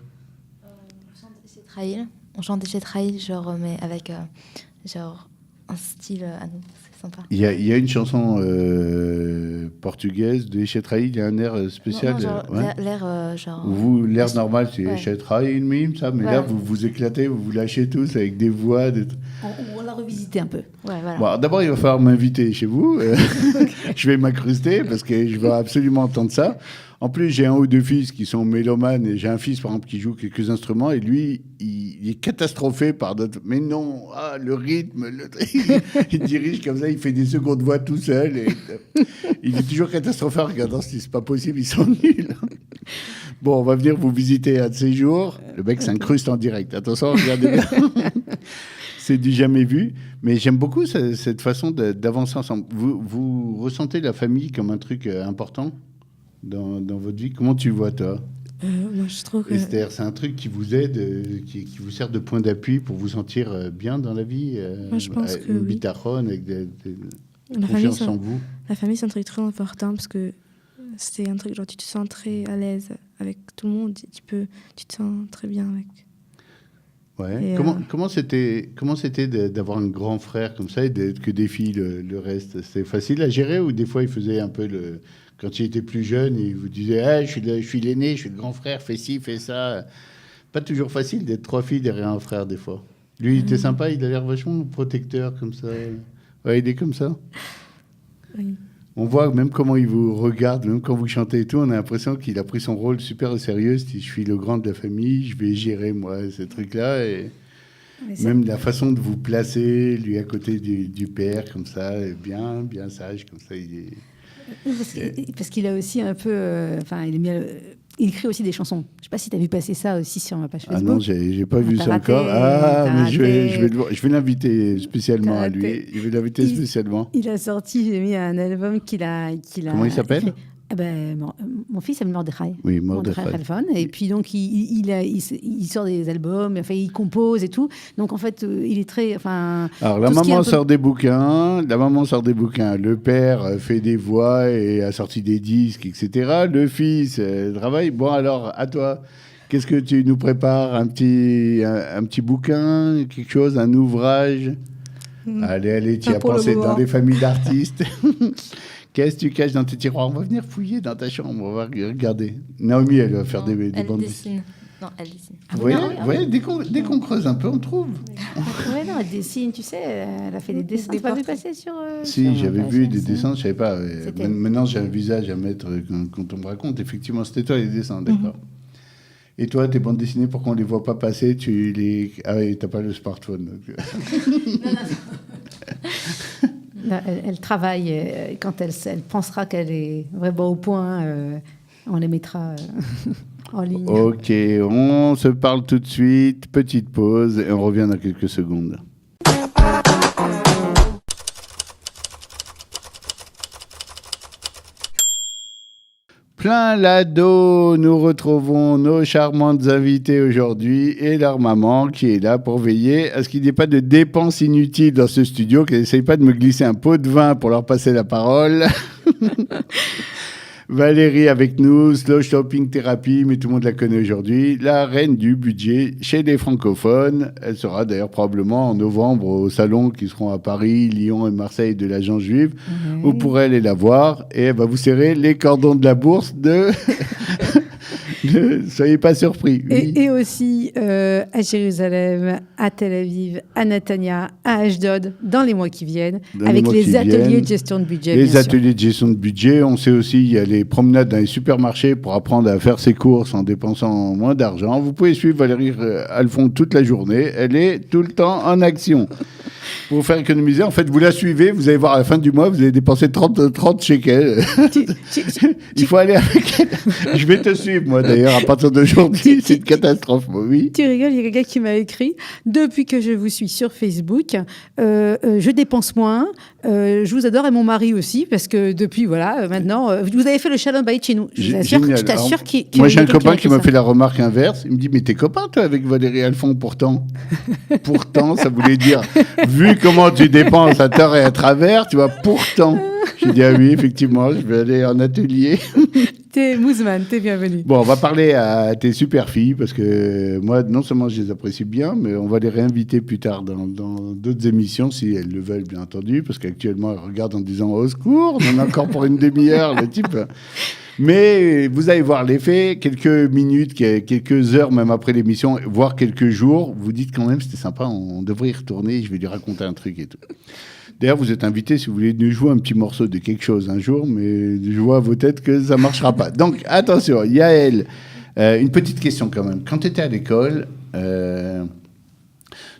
Speaker 3: On chante des Chetraïl, genre, mais avec genre un style à nous, c'est sympa.
Speaker 2: Il y a une chanson portugaise de Chetraïl, il y a un air spécial.
Speaker 3: Non, genre,
Speaker 2: ouais.
Speaker 3: l'air genre...
Speaker 2: L'air normal, c'est Chetraïl, mime, ça, mais
Speaker 3: ouais.
Speaker 2: là, vous vous éclatez, vous vous lâchez tous avec des voix.
Speaker 4: On l'a revisité un peu.
Speaker 3: Ouais, voilà.
Speaker 2: Bon, d'abord, il va falloir m'inviter chez vous. Je vais m'incruster parce que je veux absolument entendre ça. En plus, j'ai un ou deux fils qui sont mélomanes, et j'ai un fils, par exemple, qui joue quelques instruments, et lui, il est catastrophé par d'autres. Mais non, le rythme, il dirige comme ça, il fait des secondes voix tout seul. Et, il est toujours catastrophé en regardant, c'est pas possible, ils sont nuls. Bon, on va venir vous visiter un de ces jours. Le mec s'incruste en direct. Attention, regardez bien. C'est du jamais vu. Mais j'aime beaucoup cette façon d'avancer ensemble. Vous ressentez la famille comme un truc important dans votre vie? Comment tu vois, toi?
Speaker 6: Moi, je trouve que...
Speaker 2: Esther, c'est un truc qui vous aide, qui vous sert de point d'appui pour vous sentir bien dans la vie?
Speaker 6: Moi, je pense que
Speaker 2: une
Speaker 6: oui.
Speaker 2: bitachon, avec
Speaker 6: La
Speaker 2: confiance en vous?
Speaker 6: La famille, c'est un truc très important parce que c'est un truc, genre, tu te sens très à l'aise avec tout le monde. Tu te sens très bien avec...
Speaker 2: Ouais.
Speaker 6: Et
Speaker 2: comment c'était d'avoir un grand frère comme ça et que des filles le reste? C'était facile à gérer ou des fois il faisait un peu quand il était plus jeune, il vous disait je suis l'aîné, je suis le grand frère, fais ci, fais ça. Pas toujours facile d'être trois filles derrière un frère des fois. Lui, il était sympa, il a l'air vachement protecteur comme ça. Ouais, il est comme ça.
Speaker 6: Oui.
Speaker 2: On voit même comment il vous regarde, même quand vous chantez et tout, on a l'impression qu'il a pris son rôle super au sérieux. Je suis le grand de la famille, je vais gérer, moi, ces trucs-là. Et même la façon de vous placer, lui à côté du père, comme ça, bien sage, comme ça, il est...
Speaker 4: Parce qu'il a aussi un peu... il écrit aussi des chansons. Je ne sais pas si tu as vu passer ça aussi sur ma page Facebook.
Speaker 2: Ah non, j'ai pas vu ça encore. Mais je vais l'inviter spécialement à lui. Je vais l'inviter spécialement.
Speaker 4: Il a sorti, j'ai mis un album qu'il a...
Speaker 2: Comment il s'appelle?
Speaker 4: Mon fils s'appelle Mordechai.
Speaker 2: Oui,
Speaker 4: Mordechai
Speaker 2: Mordechai.
Speaker 4: Khalfon. Et puis donc, il sort des albums, enfin, il compose et tout. Donc, en fait, il est très... Enfin,
Speaker 2: Alors, la
Speaker 4: tout ce qui est
Speaker 2: maman
Speaker 4: un peu-
Speaker 2: sort des bouquins, le père fait des voix et a sorti des disques, etc. Le fils travaille. Bon, alors, à toi, qu'est-ce que tu nous prépares? Un petit bouquin, quelque chose, un ouvrage? Allez, tu
Speaker 5: Pas
Speaker 2: as
Speaker 5: pour le
Speaker 2: pensé dans
Speaker 5: moment.
Speaker 2: les familles d'artistes. Qu'est-ce que tu caches dans tes tiroirs? On va venir fouiller dans ta chambre, on va regarder. Naomi, elle va faire
Speaker 3: Non,
Speaker 2: des
Speaker 3: elle
Speaker 2: bandes
Speaker 3: dessine. Non, elle dessine.
Speaker 2: Vous voyez, dès qu'on creuse un peu, on trouve.
Speaker 4: Ouais, non, elle dessine, tu sais, elle a fait des dessins.
Speaker 5: Des
Speaker 4: Tu pas vu
Speaker 5: portraits.
Speaker 4: passer sur...
Speaker 2: Si,
Speaker 4: sur
Speaker 2: j'avais
Speaker 4: ma
Speaker 2: vu
Speaker 4: page,
Speaker 2: des
Speaker 4: ça.
Speaker 2: dessins, je savais pas.
Speaker 4: C'était-
Speaker 2: Maintenant, j'ai un visage à mettre quand on me raconte. Effectivement, c'était toi les dessins, d'accord. Et toi, tes bandes dessinées, pour qu'on les voit pas passer, tu les... Ah oui, t'as pas le smartphone. Donc...
Speaker 4: Non, elle travaille. Quand elle pensera qu'elle est vraiment au point, on les mettra en ligne.
Speaker 2: Ok, on se parle tout de suite. Petite pause et on revient dans quelques secondes. Plein l'ado, nous retrouvons nos charmantes invitées aujourd'hui et leur maman qui est là pour veiller à ce qu'il n'y ait pas de dépenses inutiles dans ce studio, qu'elle n'essaye pas de me glisser un pot de vin pour leur passer la parole. Valérie avec nous, Slow Shopping Therapy, mais tout le monde la connaît aujourd'hui, la reine du budget chez les francophones. Elle sera d'ailleurs probablement en novembre au salon qui seront à Paris, Lyon et Marseille de l'Agence Juive. Vous pourrez aller la voir et elle va vous serrer les cordons de la bourse de... Soyez pas surpris. Oui.
Speaker 4: Et aussi à Jérusalem, à Tel Aviv, à Netanya, à Ashdod, dans les mois qui viennent,
Speaker 2: Dans les
Speaker 4: avec
Speaker 2: mois
Speaker 4: les
Speaker 2: qui
Speaker 4: ateliers
Speaker 2: viennent.
Speaker 4: de gestion de budget.
Speaker 2: Les
Speaker 4: bien sûr.
Speaker 2: ateliers de gestion de budget, on sait aussi il y a les promenades dans les supermarchés pour apprendre à faire ses courses en dépensant moins d'argent. Vous pouvez suivre Valérie Alphon toute la journée. Elle est tout le temps en action. Pour vous faire économiser, en fait, vous la suivez, vous allez voir à la fin du mois, vous allez dépenser 30 shekels. Il faut aller avec elle. Je vais te suivre, moi, d'ailleurs, à partir d'aujourd'hui. C'est une catastrophe, moi, oui.
Speaker 4: Tu rigoles, il y a quelqu'un qui m'a écrit « Depuis que je vous suis sur Facebook, je dépense moins, je vous adore et mon mari aussi, parce que depuis, voilà, maintenant, vous avez fait le Shalom Bayit chez nous. Je
Speaker 2: Génial.
Speaker 4: t'assure qu'il
Speaker 2: Moi, j'ai un
Speaker 4: quelqu'un
Speaker 2: copain
Speaker 4: a
Speaker 2: qui
Speaker 4: fait
Speaker 2: m'a
Speaker 4: ça.
Speaker 2: fait la remarque inverse. Il me dit, mais t'es copain, toi, avec Valérie Alphon, pourtant. Pourtant, ça voulait dire, vu comment tu dépenses à tort et à travers, tu vois, pourtant. J'ai dit, ah oui, effectivement, je vais aller en atelier.
Speaker 4: T'es Mouzman, t'es bienvenue.
Speaker 2: Bon, on va parler à tes super filles, parce que moi, non seulement je les apprécie bien, mais on va les réinviter plus tard dans d'autres émissions, si elles le veulent, bien entendu, parce qu'actuellement, elles regardent en disant, au secours, on en a encore pour une demi-heure, le type. Mais vous allez voir l'effet, quelques minutes, quelques heures même après l'émission, voire quelques jours, vous dites quand même, c'était sympa, on devrait y retourner, je vais lui raconter un truc et tout. D'ailleurs, vous êtes invité si vous voulez nous jouer un petit morceau de quelque chose un jour, mais je vois à vos têtes que ça ne marchera pas. Donc, attention, Yael, une petite question quand même. Quand tu étais à l'école,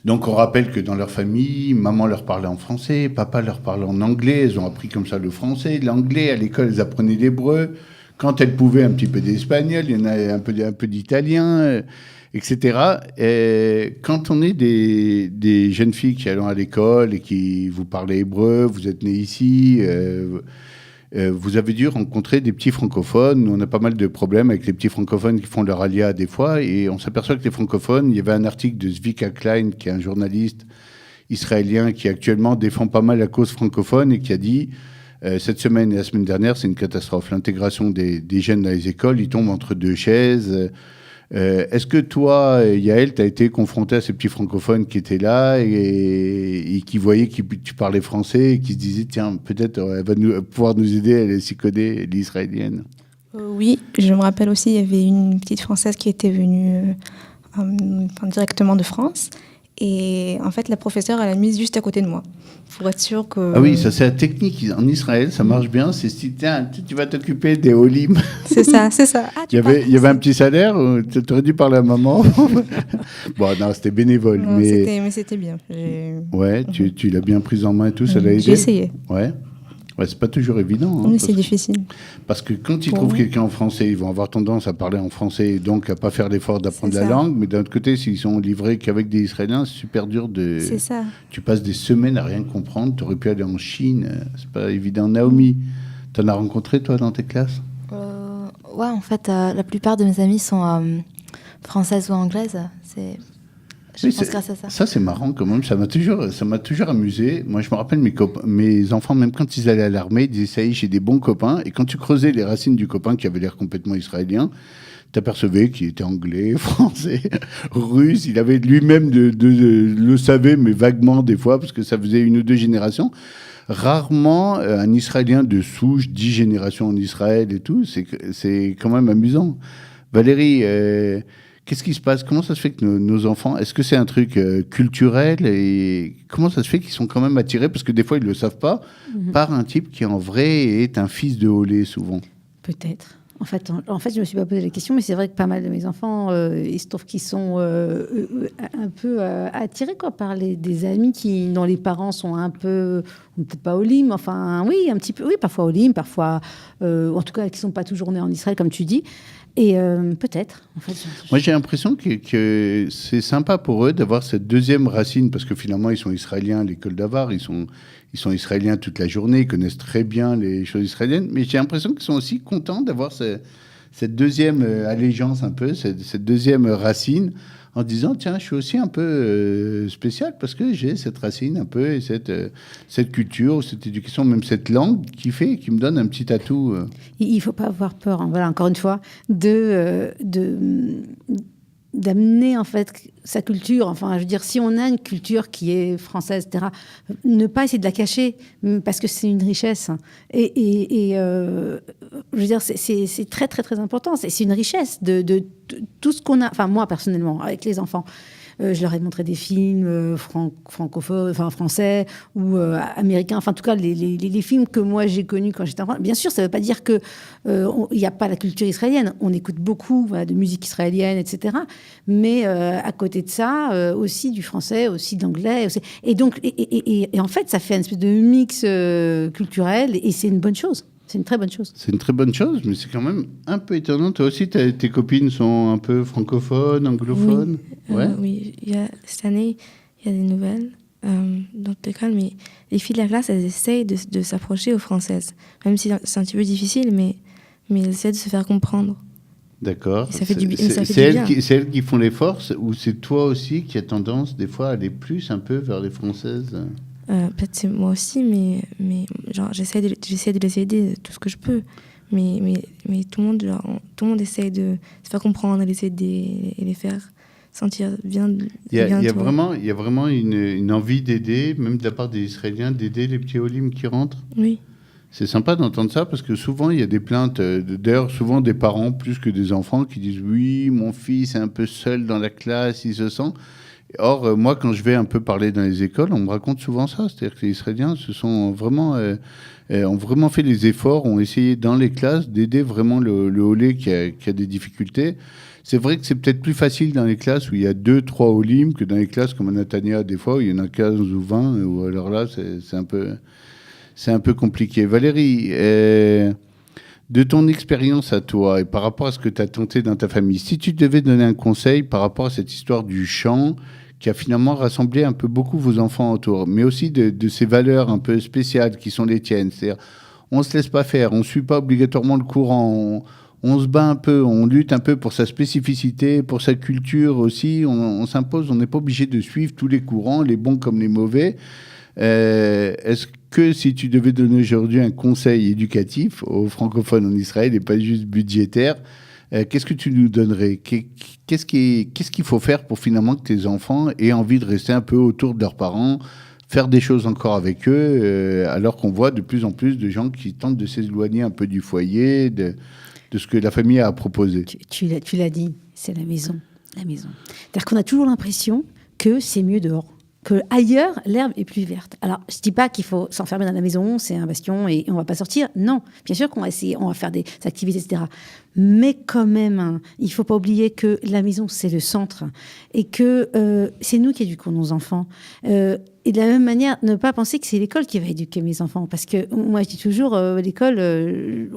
Speaker 2: donc on rappelle que dans leur famille, maman leur parlait en français, papa leur parlait en anglais, elles ont appris comme ça le français, l'anglais, à l'école elles apprenaient l'hébreu, quand elles pouvaient un petit peu d'espagnol, il y en a un peu d'italien, etc. Et quand on est des jeunes filles qui allons à l'école et qui vous parlez hébreu, vous êtes nées ici, vous avez dû rencontrer des petits francophones. Nous, on a pas mal de problèmes avec les petits francophones qui font leur alia des fois, et on s'aperçoit que les francophones, il y avait un article de Zvika Klein, qui est un journaliste israélien qui actuellement défend pas mal la cause francophone et qui a dit cette semaine et la semaine dernière, c'est une catastrophe. L'intégration des jeunes dans les écoles, ils tombent entre deux chaises. Est-ce que toi, Yael, tu as été confronté à ces petits francophones qui étaient là et qui voyaient que tu parlais français et qui se disaient, tiens, peut-être elle va pouvoir nous aider, elle s'y connaît, l'israélienne?
Speaker 5: Oui, je me rappelle aussi, il y avait une petite Française qui était venue directement de France. Et en fait, la professeure, elle a mise juste à côté de moi, pour être sûre que...
Speaker 2: Ah oui, ça c'est la technique. En Israël, ça marche bien. C'est si tiens, tu vas t'occuper des Olim.
Speaker 5: C'est ça, c'est ça. Ah,
Speaker 2: Il y avait un petit salaire, tu aurais dû parler à maman. Bon, non, c'était bénévole.
Speaker 5: Non,
Speaker 2: mais
Speaker 5: c'était bien.
Speaker 2: ouais, tu l'as bien prise en main et tout, ça l'a aidé.
Speaker 5: J'ai essayé.
Speaker 2: Ouais. Ouais, c'est pas toujours évident. Hein,
Speaker 5: Oui, c'est difficile.
Speaker 2: Parce que quand ils trouvent quelqu'un en français, ils vont avoir tendance à parler en français et donc à pas faire l'effort d'apprendre la langue. Mais d'un autre côté, s'ils sont livrés qu'avec des Israéliens, c'est super dur de...
Speaker 5: C'est ça.
Speaker 2: Tu passes des semaines à rien comprendre. Tu aurais pu aller en Chine. C'est pas évident. Naomi, t'en as rencontré, toi, dans tes classes?
Speaker 3: Ouais, en fait, la plupart de mes amis sont françaises ou anglaises. Je pense grâce à ça.
Speaker 2: Ça, c'est marrant quand même. Ça m'a toujours amusé. Moi, je me rappelle mes enfants, même quand ils allaient à l'armée, ils disaient ça y est, j'ai des bons copains. Et quand tu creusais les racines du copain qui avait l'air complètement israélien, t'apercevais qu'il était anglais, français, russe. Il avait lui-même le savait, mais vaguement des fois, parce que ça faisait 1 ou 2 générations. Rarement un Israélien de souche, 10 générations en Israël et tout. C'est quand même amusant. Valérie, qu'est-ce qui se passe? Comment ça se fait que nos enfants, est-ce que c'est un truc culturel? Et comment ça se fait qu'ils sont quand même attirés, parce que des fois ils ne le savent pas, par un type qui en vrai est un fils de Olé souvent?
Speaker 4: Peut-être. En fait, je ne me suis pas posé la question, mais c'est vrai que pas mal de mes enfants, il se trouve qu'ils sont un peu attirés par des amis dont les parents sont un peu, peut-être pas Olim, enfin oui, un petit peu, oui, parfois Olim, parfois, en tout cas, qui ne sont pas toujours nés en Israël, comme tu dis. Et peut-être, en fait.
Speaker 2: Moi, j'ai l'impression que c'est sympa pour eux d'avoir cette deuxième racine, parce que finalement, ils sont israéliens à l'école d'Avar, ils sont israéliens toute la journée, ils connaissent très bien les choses israéliennes, mais j'ai l'impression qu'ils sont aussi contents d'avoir cette deuxième allégeance un peu, cette deuxième racine, en disant, tiens, je suis aussi un peu spécial, parce que j'ai cette racine un peu, et cette culture, cette éducation, même cette langue qui me donne un petit atout.
Speaker 4: Il ne faut pas avoir peur, hein, voilà, encore une fois, d'amener en fait sa culture. Enfin, je veux dire, si on a une culture qui est française, etc., ne pas essayer de la cacher, parce que c'est une richesse. Et je veux dire, c'est très, très, très important. C'est une richesse de tout ce qu'on a. Enfin, moi, personnellement, avec les enfants, je leur ai montré des films francophones, enfin français ou américains. Enfin, en tout cas, les films que moi j'ai connus quand j'étais enfant. Bien sûr, ça ne veut pas dire que il n'y a pas la culture israélienne. On écoute beaucoup de musique israélienne, etc. Mais à côté de ça, aussi du français, aussi de l'anglais. Et donc, et en fait, ça fait une espèce de mix culturel, et c'est une bonne chose. C'est une très bonne chose.
Speaker 2: C'est une très bonne chose, mais c'est quand même un peu étonnant. Toi aussi, tes copines sont un peu francophones, anglophones?
Speaker 6: Oui,
Speaker 2: Ouais.
Speaker 6: oui. Cette année, il y a des nouvelles dans l'école, mais les filles de la classe, elles essayent de s'approcher aux françaises. Même si c'est un petit peu difficile, mais elles essayent de se faire comprendre.
Speaker 2: D'accord.
Speaker 6: Et ça fait du bien.
Speaker 2: C'est elles qui font les forces, ou c'est toi aussi qui as tendance, des fois, à aller plus un peu vers les françaises?
Speaker 6: Peut-être c'est moi aussi, mais genre, j'essaie de les aider tout ce que je peux. Mais tout le monde essaie de se faire comprendre, d'essayer de les faire sentir bien.
Speaker 2: Il y a vraiment une envie d'aider, même de la part des Israéliens, d'aider les petits Olim qui rentrent.
Speaker 6: Oui.
Speaker 2: C'est sympa d'entendre ça, parce que souvent, il y a des plaintes, d'ailleurs, souvent des parents, plus que des enfants, qui disent « Oui, mon fils est un peu seul dans la classe, il se sent... » Or, moi, quand je vais un peu parler dans les écoles, on me raconte souvent ça. C'est-à-dire que les Israéliens ont vraiment fait les efforts, ont essayé dans les classes d'aider vraiment le Olé qui a des difficultés. C'est vrai que c'est peut-être plus facile dans les classes où il y a 2-3 Olim que dans les classes comme à Natania, des fois, où il y en a 15 ou 20. Ou alors là, c'est un peu compliqué. Valérie, de ton expérience à toi et par rapport à ce que tu as tenté dans ta famille, si tu devais donner un conseil par rapport à cette histoire du chant qui a finalement rassemblé un peu beaucoup vos enfants autour, mais aussi de ces valeurs un peu spéciales qui sont les tiennes, c'est-à-dire on ne se laisse pas faire, on ne suit pas obligatoirement le courant, on se bat un peu, on lutte un peu pour sa spécificité, pour sa culture aussi, on s'impose, on n'est pas obligé de suivre tous les courants, les bons comme les mauvais. Est-ce que si tu devais donner aujourd'hui un conseil éducatif aux francophones en Israël et pas juste budgétaire, qu'est-ce que tu nous donnerais? Qu'est-ce qu'il faut faire pour finalement que tes enfants aient envie de rester un peu autour de leurs parents, faire des choses encore avec eux, alors qu'on voit de plus en plus de gens qui tentent de s'éloigner un peu du foyer, de ce que la famille a à proposer?
Speaker 4: Tu l'as dit, c'est la maison. La maison. C'est-à-dire qu'on a toujours l'impression que c'est mieux dehors, que ailleurs l'herbe est plus verte. Alors, je dis pas qu'il faut s'enfermer dans la maison, c'est un bastion et on va pas sortir. Non, bien sûr qu'on va essayer, on va faire des activités, etc. Mais quand même, il faut pas oublier que la maison c'est le centre et que c'est nous qui éduquons nos enfants. Et de la même manière, ne pas penser que c'est l'école qui va éduquer mes enfants. Parce que moi, je dis toujours, l'école,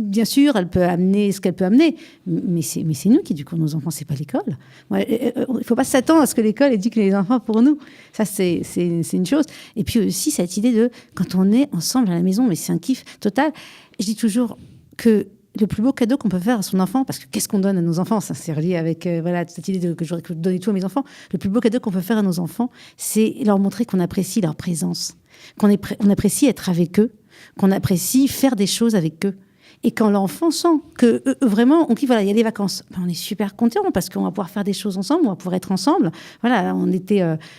Speaker 4: bien sûr, elle peut amener ce qu'elle peut amener. Mais c'est nous qui éduquons nos enfants, c'est pas l'école. Il ne faut pas s'attendre à ce que l'école éduque les enfants pour nous. Ça, c'est une chose. Et puis aussi, cette idée de, quand on est ensemble à la maison, mais c'est un kiff total. Je dis toujours que le plus beau cadeau qu'on peut faire à son enfant, parce que qu'est-ce qu'on donne à nos enfants? Ça, c'est relié avec cette idée que j'aurais donné tout à mes enfants. Le plus beau cadeau qu'on peut faire à nos enfants, c'est leur montrer qu'on apprécie leur présence, on apprécie être avec eux, qu'on apprécie faire des choses avec eux. Et quand l'enfant sent que vraiment, on dit voilà, il y a des vacances, on est super content parce qu'on va pouvoir faire des choses ensemble, on va pouvoir être ensemble. Voilà,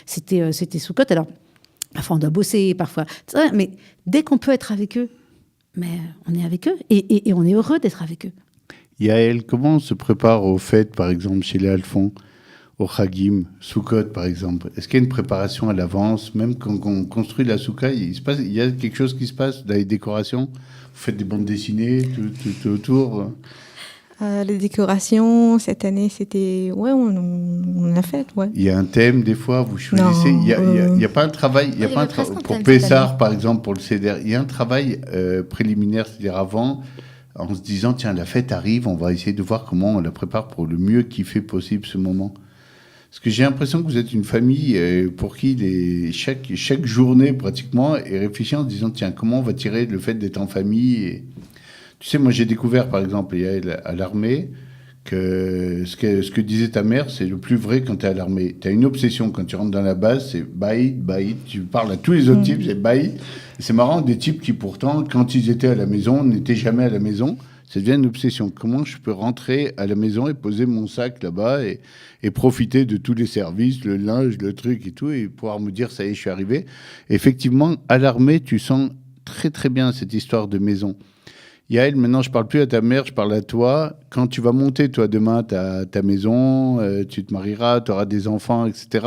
Speaker 4: c'était Soukot. Alors, parfois on doit bosser, parfois, mais dès qu'on peut être avec eux, mais on est avec eux et on est heureux d'être avec eux.
Speaker 2: Yael, comment on se prépare aux fêtes, par exemple, chez les Alphons, au Chagim, Soukot, par exemple? Est-ce qu'il y a une préparation à l'avance? Même quand on construit la souka, il y a quelque chose qui se passe dans les décorations? Vous faites des bandes dessinées tout autour?
Speaker 5: Les décorations, cette année, c'était... Ouais, on l'a fait, ouais.
Speaker 2: Il y a un thème, des fois, vous choisissez.
Speaker 5: Non,
Speaker 2: il n'y a pas un travail... Il y a pas
Speaker 3: presque un
Speaker 2: pour
Speaker 3: thème
Speaker 2: Pessar, par exemple, pour le CEDER, il y a un travail préliminaire, c'est-à-dire avant, en se disant, tiens, la fête arrive, on va essayer de voir comment on la prépare pour le mieux kiffer possible ce moment. Parce que j'ai l'impression que vous êtes une famille pour qui chaque journée, pratiquement, est réfléchie en se disant, tiens, comment on va tirer le fait d'être en famille et... Tu sais, moi, j'ai découvert, par exemple, à l'armée, que ce que disait ta mère, c'est le plus vrai quand tu es à l'armée. Tu as une obsession quand tu rentres dans la base, c'est baïd. Tu parles à tous les autres types, c'est baïd. C'est marrant, des types qui, pourtant, quand ils étaient à la maison, n'étaient jamais à la maison. Ça devient une obsession. Comment je peux rentrer à la maison et poser mon sac là-bas et profiter de tous les services, le linge, le truc et tout, et pouvoir me dire, ça y est, je suis arrivé. Et effectivement, à l'armée, tu sens très, très bien cette histoire de maison. Yael, maintenant, je ne parle plus à ta mère, je parle à toi. Quand tu vas monter, toi, demain, ta maison, tu te marieras, tu auras des enfants, etc.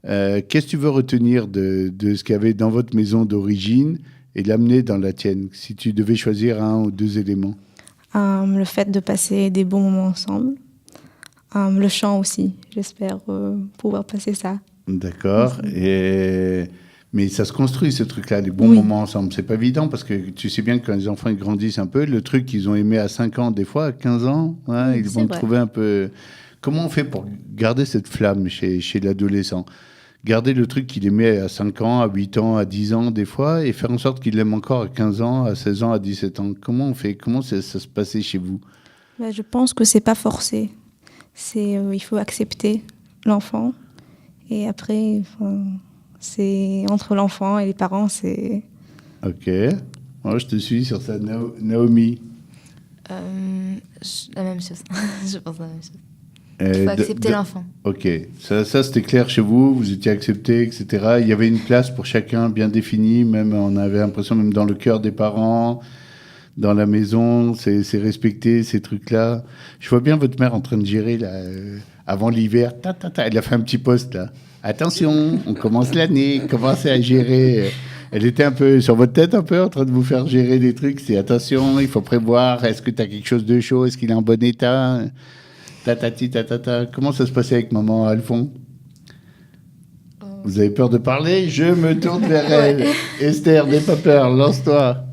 Speaker 2: Qu'est-ce que tu veux retenir de ce qu'il y avait dans votre maison d'origine et l'amener dans la tienne, si tu devais choisir un ou deux éléments?
Speaker 5: Le fait de passer des bons moments ensemble. Le chant aussi, j'espère pouvoir passer ça.
Speaker 2: D'accord. Mais ça se construit, ce truc-là, les bons moments ensemble. C'est pas évident parce que tu sais bien que quand les enfants ils grandissent un peu, le truc qu'ils ont aimé à 5 ans, des fois à 15 ans, ouais, ils vont le trouver un peu... Comment on fait pour garder cette flamme chez l'adolescent? Garder le truc qu'il aimait à 5 ans, à 8 ans, à 10 ans, des fois, et faire en sorte qu'il l'aime encore à 15 ans, à 16 ans, à 17 ans. Comment on fait? Comment ça se passait chez vous?
Speaker 5: Je pense que c'est pas forcé. Il faut accepter l'enfant. Et après, c'est entre l'enfant et les parents, c'est...
Speaker 2: Ok. Moi, je te suis sur ça. Naomi?
Speaker 3: La même chose. Je pense la même chose. Il faut accepter l'enfant.
Speaker 2: Ok. Ça c'était clair chez vous? Vous étiez accepté, etc. Il y avait une place pour chacun bien définie. Même, on avait l'impression, même dans le cœur des parents, dans la maison, c'est respecté, ces trucs-là. Je vois bien votre mère en train de gérer, là, avant l'hiver. Elle a fait un petit post, là. Attention, on commence l'année, commencez à gérer. Elle était un peu sur votre tête, un peu en train de vous faire gérer des trucs. C'est attention, il faut prévoir. Est-ce que tu as quelque chose de chaud? Est-ce qu'il est en bon état? Comment ça se passait avec maman Alphon? Vous avez peur de parler? Je me tourne vers elle. Esther, n'aie pas peur, lance-toi.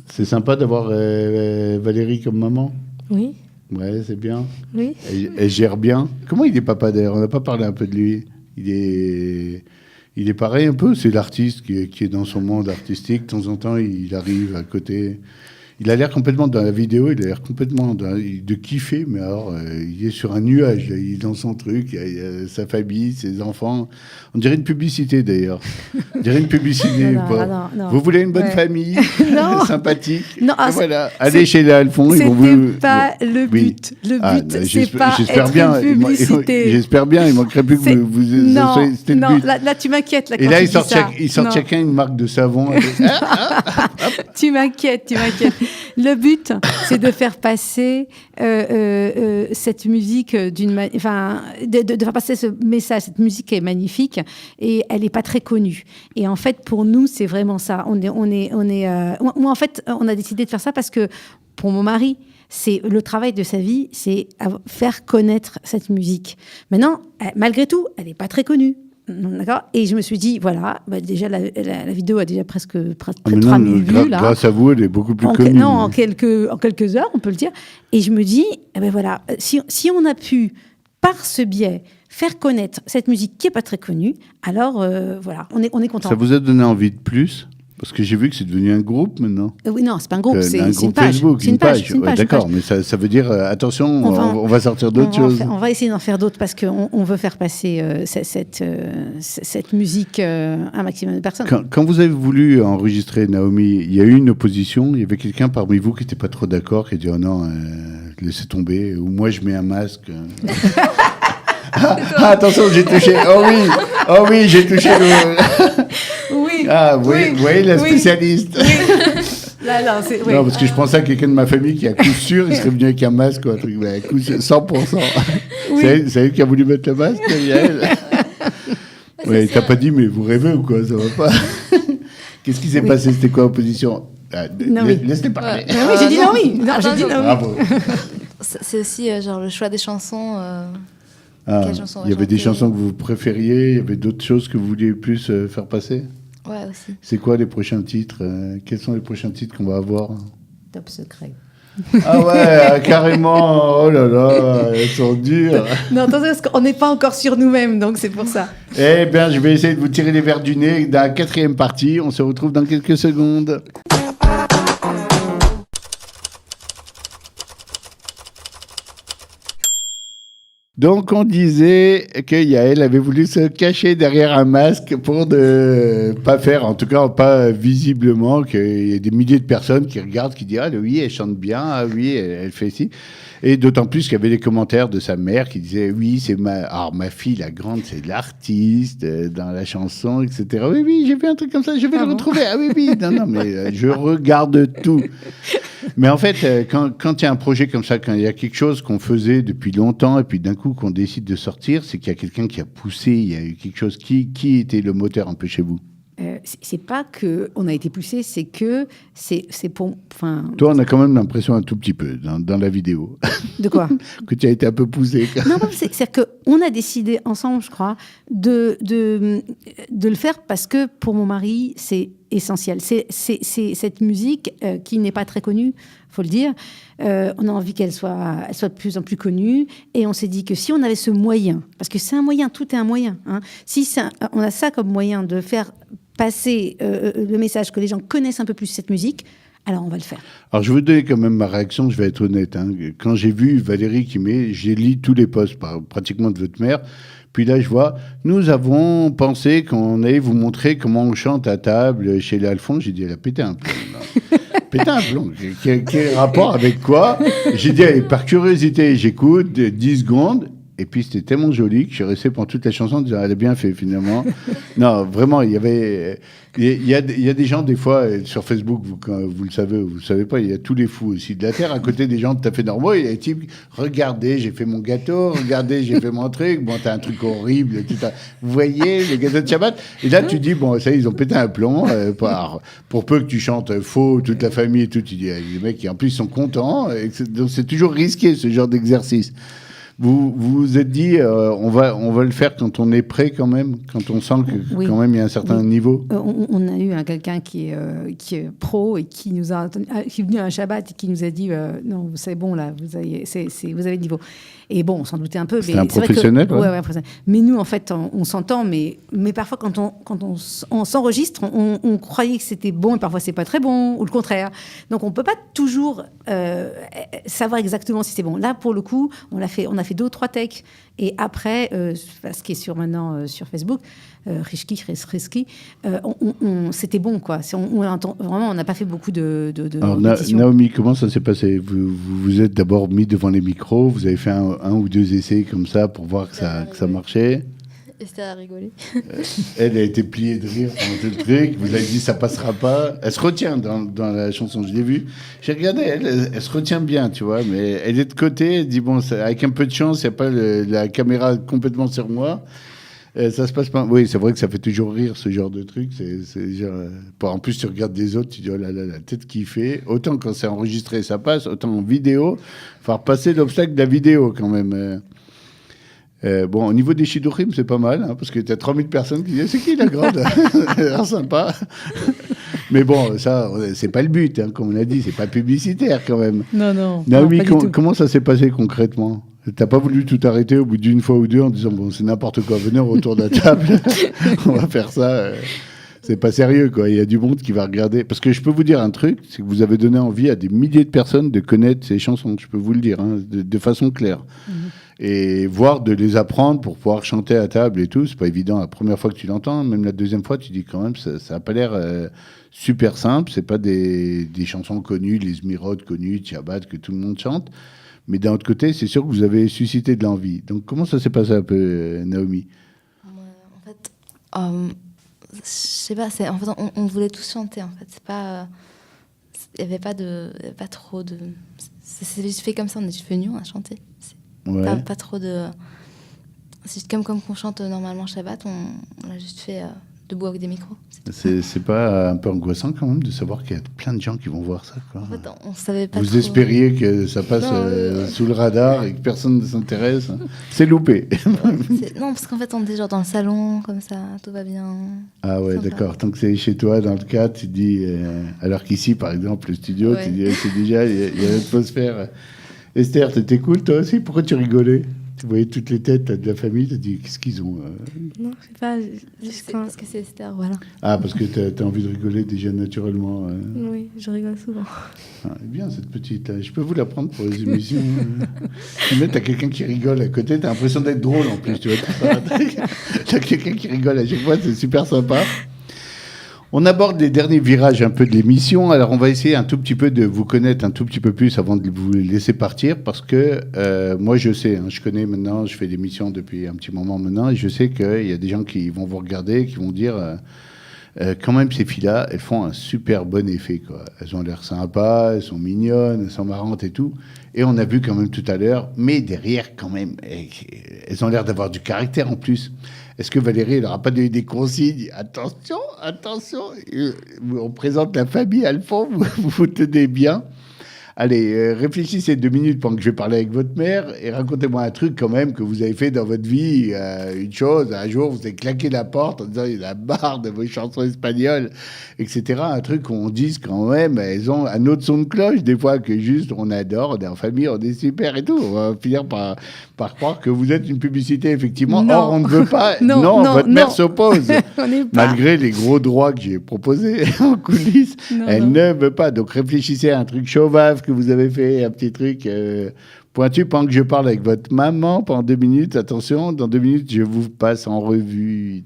Speaker 2: C'est sympa d'avoir Valérie comme maman?
Speaker 6: Oui.
Speaker 2: Ouais, c'est bien.
Speaker 6: Oui.
Speaker 2: Elle gère bien. Comment il est papa d'ailleurs? On n'a pas parlé un peu de lui. Il est pareil un peu. C'est l'artiste qui est dans son monde artistique. De temps en temps, il arrive à côté. Il a l'air complètement dans la vidéo. Il a l'air complètement de kiffer. Mais alors, il est sur un nuage. Il est dans son truc. Il y a sa famille, ses enfants. On dirait une publicité d'ailleurs. On dirait une publicité.
Speaker 4: Non.
Speaker 2: Vous voulez une bonne famille sympathique?
Speaker 4: Non,
Speaker 2: voilà. Allez chez les Alphons.
Speaker 4: C'était pas le but. Le but, c'est pas être une publicité.
Speaker 2: J'espère bien. Il manquerait plus que vous
Speaker 4: non,
Speaker 2: c'était le but.
Speaker 4: Là, tu m'inquiètes.
Speaker 2: Et là, ils sortent chacun une marque de savon.
Speaker 4: Tu m'inquiètes. Le but, c'est de faire passer cette musique de faire passer ce message. Cette musique est magnifique et elle n'est pas très connue. Et en fait, pour nous, c'est vraiment ça. Moi, en fait, on a décidé de faire ça parce que pour mon mari, c'est le travail de sa vie, c'est faire connaître cette musique. Maintenant, malgré tout, elle n'est pas très connue. D'accord. Et je me suis dit, voilà, déjà la vidéo a déjà presque 3000 vues. Là.
Speaker 2: Grâce à vous, elle est beaucoup plus connue.
Speaker 4: En quelques heures, on peut le dire. Et je me dis, voilà, si on a pu, par ce biais, faire connaître cette musique qui n'est pas très connue, alors voilà, on est content.
Speaker 2: Ça vous a donné envie de plus? Parce que j'ai vu que c'est devenu un groupe maintenant.
Speaker 4: Oui, non, c'est pas un groupe, c'est
Speaker 2: un
Speaker 4: une
Speaker 2: groupe
Speaker 4: page.
Speaker 2: Facebook,
Speaker 4: C'est une page. C'est une
Speaker 2: Ouais,
Speaker 4: page,
Speaker 2: d'accord,
Speaker 4: une page.
Speaker 2: mais ça veut dire, attention, on va sortir d'autres
Speaker 4: On va
Speaker 2: choses.
Speaker 4: on va essayer d'en faire d'autres parce qu'on veut faire passer cette musique à un maximum de personnes.
Speaker 2: Quand vous avez voulu enregistrer Naomi, il y a eu une opposition. Il y avait quelqu'un parmi vous qui n'était pas trop d'accord, qui a dit oh non, laissez tomber. Ou moi je mets un masque. Attention, j'ai touché. Oh oui, j'ai touché le.
Speaker 4: Oui.
Speaker 2: Ah oui, vous voyez la spécialiste.
Speaker 4: Là, c'est, oui.
Speaker 2: Non, parce que je pensais à quelqu'un de ma famille qui, à coup sûr, il serait venu avec un masque ou un truc. Mais à coup, 100%.
Speaker 4: Oui.
Speaker 2: C'est elle qui a voulu mettre le masque, Yael. Ouais, t'as pas dit, mais vous rêvez ou quoi? Ça va pas. Qu'est-ce qui s'est passé? C'était quoi l'opposition? Laisse-les parler.
Speaker 4: Ah oui, j'ai dit non, oui. Non, j'ai dit non.
Speaker 2: Bravo.
Speaker 3: C'est aussi genre le choix des chansons. Quelle chanson on va
Speaker 2: Il y avait des
Speaker 3: chanter
Speaker 2: chansons que vous préfériez, il y avait d'autres choses que vous vouliez plus faire passer.
Speaker 3: Ouais, aussi.
Speaker 2: C'est quoi les prochains titres? Quels sont les prochains titres qu'on va avoir?
Speaker 4: Top secret.
Speaker 2: Ah ouais, carrément. Oh là là, elles sont dures.
Speaker 4: Non, attendez, parce qu'on n'est pas encore sur nous-mêmes, donc c'est pour ça.
Speaker 2: Eh bien, je vais essayer de vous tirer les verres du nez dans la 4e partie. On se retrouve dans quelques secondes. Donc, on disait que Yael avait voulu se cacher derrière un masque pour ne pas faire, en tout cas pas visiblement, qu'il y ait des milliers de personnes qui regardent, qui disent « Ah oui, elle chante bien, ah oui, elle fait ci ». Et d'autant plus qu'il y avait des commentaires de sa mère qui disaient « Oui, c'est ma fille, la grande, c'est l'artiste dans la chanson, etc. » « Oui, j'ai fait un truc comme ça, je vais le retrouver. Ah oui, non, mais je regarde tout. » Mais en fait, quand il y a un projet comme ça, quand il y a quelque chose qu'on faisait depuis longtemps et puis d'un coup qu'on décide de sortir, c'est qu'il y a quelqu'un qui a poussé, il y a eu quelque chose. Qui était le moteur un peu chez vous?
Speaker 4: C'est pas qu'on a été poussé, c'est que c'est pour...
Speaker 2: Toi, on a quand même l'impression un tout petit peu dans la vidéo.
Speaker 4: De quoi?
Speaker 2: Que tu as été un peu poussé.
Speaker 4: Non, c'est-à-dire qu'on a décidé ensemble, je crois, de le faire parce que pour mon mari, c'est essentiel. C'est cette musique qui n'est pas très connue, faut le dire. On a envie qu'elle soit de plus en plus connue. Et on s'est dit que si on avait ce moyen, parce que c'est un moyen, tout est un moyen. Hein, si on a ça comme moyen de faire passer le message, que les gens connaissent un peu plus cette musique, alors on va le faire.
Speaker 2: Alors je vais vous donner quand même ma réaction, je vais être honnête. Hein. Quand j'ai vu Valérie qui met, j'ai lu tous les posts pratiquement de votre mère. Puis là, je vois, nous avons pensé qu'on allait vous montrer comment on chante à table chez les Alphonse. J'ai dit, elle a pété un plomb. Pété un plomb. Quel rapport avec quoi? J'ai dit, allez, par curiosité, j'écoute 10 secondes. Et puis, c'était tellement joli que je suis resté pendant toute la chanson en disant, elle a bien fait, finalement. Non, vraiment, il y avait... Il y a des gens, des fois, sur Facebook, vous le savez, vous le savez pas, il y a tous les fous aussi de la Terre, à côté des gens tout à fait normaux. Il y a des types, regardez, j'ai fait mon gâteau, regardez, j'ai fait mon truc, bon, t'as un truc horrible, tout ça. Vous voyez, le gâteau de Shabbat. Et là, tu dis, bon, ça, ils ont pété un plomb, pour peu que tu chantes faux, toute la famille et tout, tu dis, les mecs, en plus, ils sont contents. Donc, c'est toujours risqué, ce genre d'exercice. Vous vous êtes dit, on va le faire quand on est prêt quand même, quand on sent que
Speaker 4: oui.
Speaker 2: Quand même il y a un certain niveau.
Speaker 4: On a eu quelqu'un qui est pro et qui est venu à un Shabbat et qui nous a dit non, c'est bon là, vous avez le niveau. Et bon, on s'en doutait un peu.
Speaker 2: C'est un professionnel,
Speaker 4: ouais, professionnel. Mais nous, en fait, on s'entend, mais parfois quand on s'enregistre, on croyait que c'était bon et parfois c'est pas très bon ou le contraire. Donc on peut pas toujours savoir exactement si c'est bon. Là, pour le coup, on a fait 2 ou 3 takes. Et après, ce qui est maintenant sur Facebook, Rishki, c'était bon, quoi. Vraiment, on n'a pas fait beaucoup de
Speaker 2: Alors,
Speaker 4: répétitions.
Speaker 2: Naomi, comment ça s'est passé? Vous êtes d'abord mis devant les micros, vous avez fait un ou 2 essais comme ça pour voir que ça marchait.
Speaker 3: Esther a rigolé.
Speaker 2: Elle a été pliée de rire pendant tout le truc. Vous avez dit ça passera pas. Elle se retient dans la chanson, je l'ai vue. J'ai regardé, elle se retient bien, tu vois, mais elle est de côté. Elle dit bon, avec un peu de chance, il n'y a pas la caméra complètement sur moi. Ça se passe pas. Oui, c'est vrai que ça fait toujours rire ce genre de truc. C'est genre, en plus, tu regardes des autres, tu dis oh là là, la tête qu'il fait. Autant quand c'est enregistré, ça passe. Autant en vidéo, il faut repasser l'obstacle de la vidéo quand même. Bon, au niveau des Shidurim, c'est pas mal, hein, parce que tu as 3000 personnes qui disent c'est qui la grande? Alors sympa. Mais bon, ça, c'est pas le but, hein, comme on a dit, c'est pas publicitaire quand même.
Speaker 4: Non.
Speaker 2: Naomi, comment ça s'est passé concrètement? T'as pas voulu tout arrêter au bout d'une fois ou deux en disant bon, c'est n'importe quoi, venez autour de la table, on va faire ça. C'est pas sérieux, quoi. Il y a du monde qui va regarder. Parce que je peux vous dire un truc, c'est que vous avez donné envie à des milliers de personnes de connaître ces chansons. Je peux vous le dire, hein, de façon claire. Et voire de les apprendre pour pouvoir chanter à table et tout, c'est pas évident. La première fois que tu l'entends, même la deuxième fois, tu dis quand même, ça a pas l'air super simple. C'est pas des chansons connues, les Zmirod connus, Tiabat, que tout le monde chante. Mais d'un autre côté, c'est sûr que vous avez suscité de l'envie. Donc comment ça s'est passé un peu, Naomi?
Speaker 3: En fait, je sais pas, en fait, on voulait tous chanter, en fait. C'est pas... Il n'y avait pas trop de... C'est juste fait comme ça, on est juste venus, on a chanté.
Speaker 2: Ouais.
Speaker 3: Pas trop de... C'est juste comme on chante normalement Shabbat, on a juste fait debout avec des micros.
Speaker 2: C'est pas un peu angoissant quand même de savoir qu'il y a plein de gens qui vont voir ça, quoi.
Speaker 3: En fait, on savait pas
Speaker 2: Vous
Speaker 3: trop...
Speaker 2: espériez que ça passe sous le radar et que personne ne s'intéresse. C'est loupé.
Speaker 3: Non, parce qu'en fait, on était genre dans le salon, comme ça, tout va bien.
Speaker 2: Ah ouais,
Speaker 3: Sympa.
Speaker 2: d'accord. Tant que c'est chez toi, dans le cadre, tu te dis... alors qu'ici, par exemple, le studio,
Speaker 3: Ouais.
Speaker 2: tu dis, c'est déjà... Il y a l'atmosphère. Esther, c'était cool, toi aussi? Pourquoi tu rigolais? Tu voyais toutes les têtes là, de la famille, tu te dis, qu'est-ce qu'ils ont
Speaker 6: Non, je sais pas. Juste quand...
Speaker 3: Parce que c'est Esther, voilà.
Speaker 2: Ah, parce que tu as envie de rigoler déjà naturellement.
Speaker 6: Oui, je rigole souvent.
Speaker 2: Ah, elle est bien, cette petite-là. Je peux vous la prendre pour les émissions. Tu mets, t'as quelqu'un qui rigole à côté, t'as l'impression d'être drôle en plus. Tu vois, t'as quelqu'un qui rigole à chaque fois, c'est super sympa. On aborde les derniers virages un peu de l'émission. Alors, on va essayer un tout petit peu de vous connaître un tout petit peu plus avant de vous laisser partir, parce que moi, je sais, hein, je connais maintenant, je fais l'émission depuis un petit moment maintenant, et je sais qu'il y a des gens qui vont vous regarder, qui vont dire... quand même, ces filles-là, elles font un super bon effet, quoi. Elles ont l'air sympas, elles sont mignonnes, elles sont marrantes et tout. Et on a vu quand même tout à l'heure, mais derrière, quand même, elles ont l'air d'avoir du caractère en plus. Est-ce que Valérie, elle n'aura pas donné des consignes? Attention, attention, on présente la famille à le fond, vous vous tenez bien. Allez, réfléchissez 2 minutes pendant que je vais parler avec votre mère et racontez-moi un truc quand même que vous avez fait dans votre vie. Une chose, un jour, vous avez claqué la porte en disant il y a marre de vos chansons espagnoles, etc. Un truc qu'on dise quand même, elles ont un autre son de cloche, des fois que juste on adore, on est en famille, on est super et tout. On va finir par croire que vous êtes une publicité, effectivement.
Speaker 4: Non.
Speaker 2: Or, on ne veut pas.
Speaker 4: Non,
Speaker 2: votre
Speaker 4: non.
Speaker 2: mère s'oppose.
Speaker 4: On n'est pas...
Speaker 2: Malgré les gros droits que j'ai proposés en coulisses,
Speaker 4: Non,
Speaker 2: elle
Speaker 4: non.
Speaker 2: ne veut pas. Donc réfléchissez à un truc chauvave que vous avez fait, un petit truc pointu pendant que je parle avec votre maman pendant 2 minutes. Attention, dans 2 minutes, je vous passe en revue.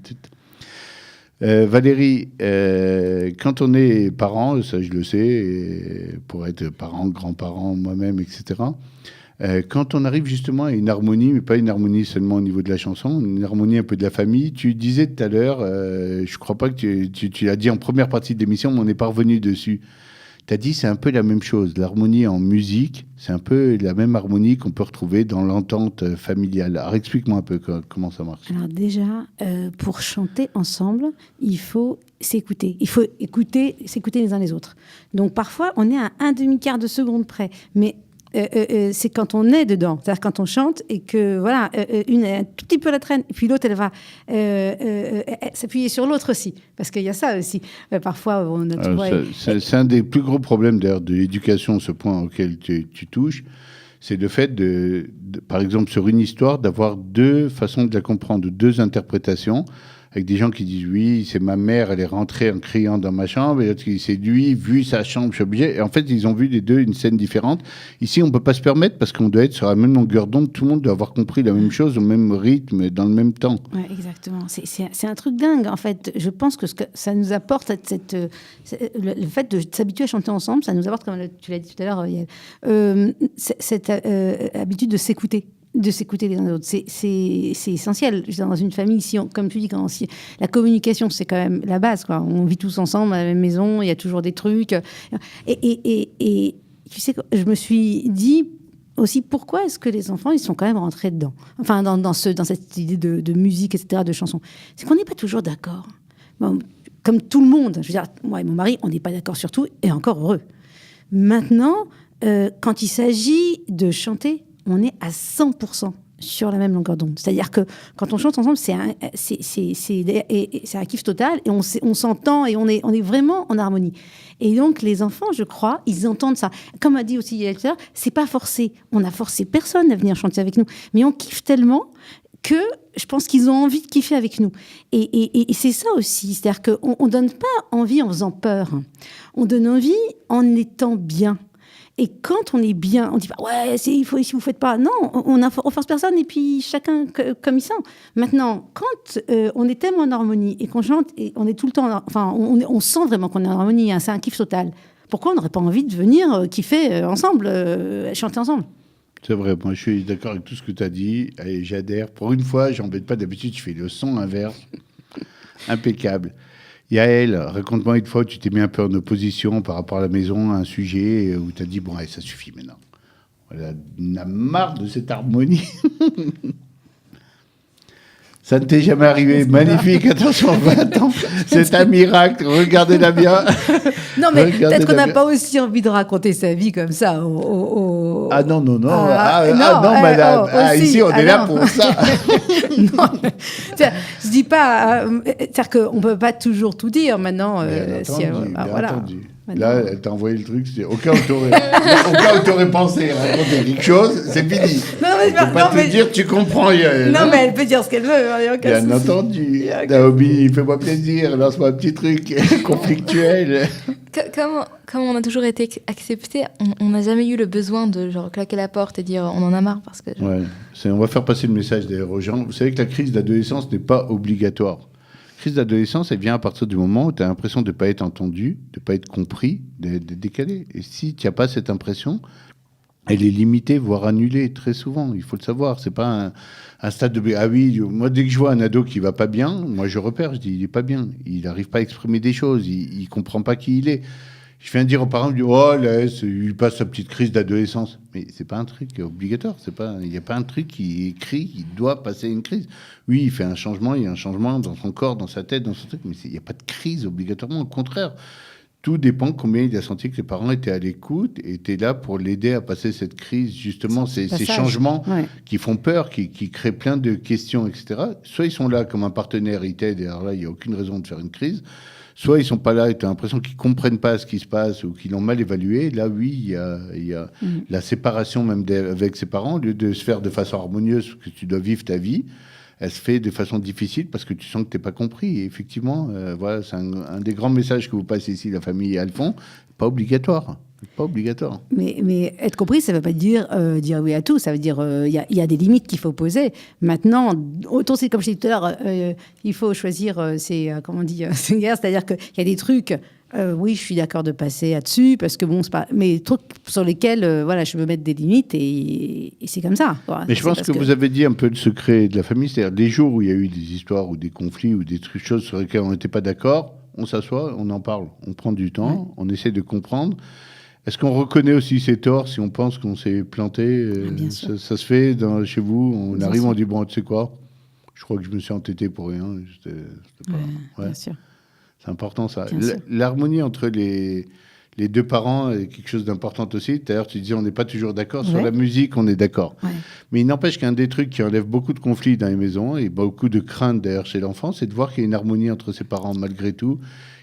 Speaker 2: Valérie, quand on est parent, ça je le sais, pour être parent, grand-parent, moi-même, etc., quand on arrive justement à une harmonie, mais pas une harmonie seulement au niveau de la chanson, une harmonie un peu de la famille, tu disais tout à l'heure, je crois pas que tu l'as dit en première partie de l'émission, mais on n'est pas revenu dessus. Tu as dit c'est un peu la même chose. L'harmonie en musique, c'est un peu la même harmonie qu'on peut retrouver dans l'entente familiale. Alors explique-moi un peu comment ça marche.
Speaker 4: Alors déjà, pour chanter ensemble, il faut s'écouter. Il faut s'écouter les uns les autres. Donc parfois, on est à un demi-quart de seconde près. Mais c'est quand on est dedans, c'est-à-dire quand on chante et que voilà, une est un tout petit peu à la traîne, et puis l'autre elle va s'appuyer sur l'autre aussi, parce qu'il y a ça aussi. Parfois, on a
Speaker 2: c'est un des plus gros problèmes d'ailleurs de l'éducation, ce point auquel tu touches, c'est le fait de, par exemple, sur une histoire, d'avoir 2 façons de la comprendre, 2 interprétations. Avec des gens qui disent oui, c'est ma mère, elle est rentrée en criant dans ma chambre, et d'autres qui disent c'est lui, vu sa chambre, je suis obligé. Et en fait, ils ont vu les 2 une scène différente. Ici, on ne peut pas se permettre parce qu'on doit être sur la même longueur d'onde, tout le monde doit avoir compris la même chose, au même rythme, dans le même temps.
Speaker 4: Ouais, exactement. C'est un truc dingue, en fait. Je pense que ce que ça nous apporte, le fait de s'habituer à chanter ensemble, ça nous apporte, comme tu l'as dit tout à l'heure, Yael, cette habitude de s'écouter. De s'écouter les uns les autres. C'est essentiel. Dans une famille, comme tu dis, la communication, c'est quand même la base, quoi. On vit tous ensemble à la même maison, il y a toujours des trucs. Et tu sais, je me suis dit aussi, pourquoi est-ce que les enfants, ils sont quand même rentrés dedans? Enfin, dans cette idée de musique, etc., de chansons. C'est qu'on n'est pas toujours d'accord. Bon, comme tout le monde. Je veux dire, moi et mon mari, on n'est pas d'accord sur tout, et encore heureux. Maintenant, quand il s'agit de chanter, on est à 100% sur la même longueur d'onde. C'est-à-dire que quand on chante ensemble, c'est un kiff total, et on s'entend, et on est vraiment en harmonie. Et donc, les enfants, je crois, ils entendent ça. Comme a dit aussi Yael tout à l'heure, c'est pas forcé. On n'a forcé personne à venir chanter avec nous. Mais on kiffe tellement que je pense qu'ils ont envie de kiffer avec nous. Et c'est ça aussi, c'est-à-dire qu'on ne donne pas envie en faisant peur, on donne envie en étant bien. Et quand on est bien, on dit pas ouais, il faut si vous faites pas. Non, on force personne et puis chacun comme il sent. Maintenant, quand on est tellement en harmonie et qu'on chante et on est tout le temps, enfin, on sent vraiment qu'on est en harmonie. Hein, c'est un kiff total. Pourquoi on n'aurait pas envie de venir kiffer ensemble, chanter ensemble?
Speaker 2: C'est vrai, moi je suis d'accord avec tout ce que tu as dit et j'adhère. Pour une fois, j'embête pas, d'habitude je fais le son inverse. Impeccable. Yael, raconte-moi une fois où tu t'es mis un peu en opposition par rapport à la maison, à un sujet où tu as dit bon, allez, ça suffit maintenant. Voilà, on a marre de cette harmonie. Ça ne t'est jamais arrivé. Magnifique, attention, 20 ans, c'est un miracle. Regardez-la bien.
Speaker 4: Non, mais peut-être qu'on n'a pas aussi envie de raconter sa vie comme ça.
Speaker 2: Ah non, non, non. Non, madame. Ici, on est là pour ça.
Speaker 4: Non, je dis pas. C'est-à-dire qu'on ne peut pas toujours tout dire maintenant.
Speaker 2: Bien
Speaker 4: voilà.
Speaker 2: entendu. Là, elle t'a envoyé le truc, c'est au cas où t'aurais pensé raconter quelque chose, c'est fini.
Speaker 4: Non, mais
Speaker 2: je peux pas te dire, tu comprends.
Speaker 4: Non, mais elle peut dire ce qu'elle veut.
Speaker 2: Bien entendu. Naomi, fais-moi plaisir, lance-moi un petit truc conflictuel.
Speaker 3: Comme on a toujours été accepté, on n'a jamais eu le besoin de genre claquer la porte et dire on en a marre parce que.
Speaker 2: Ouais, on va faire passer le message d'ailleurs aux gens. Vous savez que la crise d'adolescence n'est pas obligatoire. La crise d'adolescence, elle vient à partir du moment où tu as l'impression de ne pas être entendu, de ne pas être compris, d'être décalé. Et si tu n'as pas cette impression, elle est limitée, voire annulée, très souvent. Il faut le savoir. C'est pas un stade de... Ah oui, moi, dès que je vois un ado qui ne va pas bien, moi, je repère, je dis, il n'est pas bien. Il n'arrive pas à exprimer des choses. Il ne comprend pas qui il est. Je viens de dire aux parents, je dis, oh, laisse, il passe sa petite crise d'adolescence. Mais c'est pas un truc obligatoire. Il n'y a pas un truc qui est écrit, qui doit passer une crise. Oui, il fait un changement, il y a un changement dans son corps, dans sa tête, dans son truc, mais il n'y a pas de crise obligatoirement. Au contraire, tout dépend combien il a senti que les parents étaient à l'écoute et étaient là pour l'aider à passer cette crise, justement, ces changements qui font peur, qui créent plein de questions, etc. Soit ils sont là comme un partenaire, ils t'aident, et alors là, il n'y a aucune raison de faire une crise. Soit ils sont pas là et tu as l'impression qu'ils comprennent pas ce qui se passe ou qu'ils l'ont mal évalué. Là, oui, il y a la séparation même avec ses parents. Au lieu de se faire de façon harmonieuse, parce que tu dois vivre ta vie, elle se fait de façon difficile parce que tu sens que tu n'es pas compris. Et effectivement, voilà, c'est un des grands messages que vous passez ici, la famille Alphon. Pas obligatoire. Pas obligatoire.
Speaker 4: Mais être compris, ça ne veut pas dire dire oui à tout. Ça veut dire il y a des limites qu'il faut poser. Maintenant, autant c'est comme je disais tout à l'heure, il faut choisir comment on dit, ses guerres. C'est-à-dire qu'il y a des trucs. Oui, je suis d'accord de passer là-dessus parce que bon, c'est pas. Mais des trucs sur lesquels, voilà, je veux mettre des limites et c'est comme ça. Quoi.
Speaker 2: Mais je pense que vous avez dit un peu le secret de la famille, c'est-à-dire les jours où il y a eu des histoires ou des conflits ou des choses sur lesquelles on n'était pas d'accord, on s'assoit, on en parle, on prend du temps, on essaie de comprendre. Est-ce qu'on reconnaît aussi ses torts si on pense qu'on s'est planté ça se fait chez vous, on arrive, on dit bon, tu sais quoi, je crois que je me suis entêté pour rien.
Speaker 4: Bien sûr.
Speaker 2: C'est important ça. L'harmonie entre les deux parents est quelque chose d'important aussi. D'ailleurs, tu disais on n'est pas toujours d'accord. Sur la musique, on est d'accord. Ouais. Mais il n'empêche qu'un des trucs qui enlève beaucoup de conflits dans les maisons et beaucoup de craintes d'ailleurs chez l'enfant, c'est de voir qu'il y a une harmonie entre ses parents malgré tout.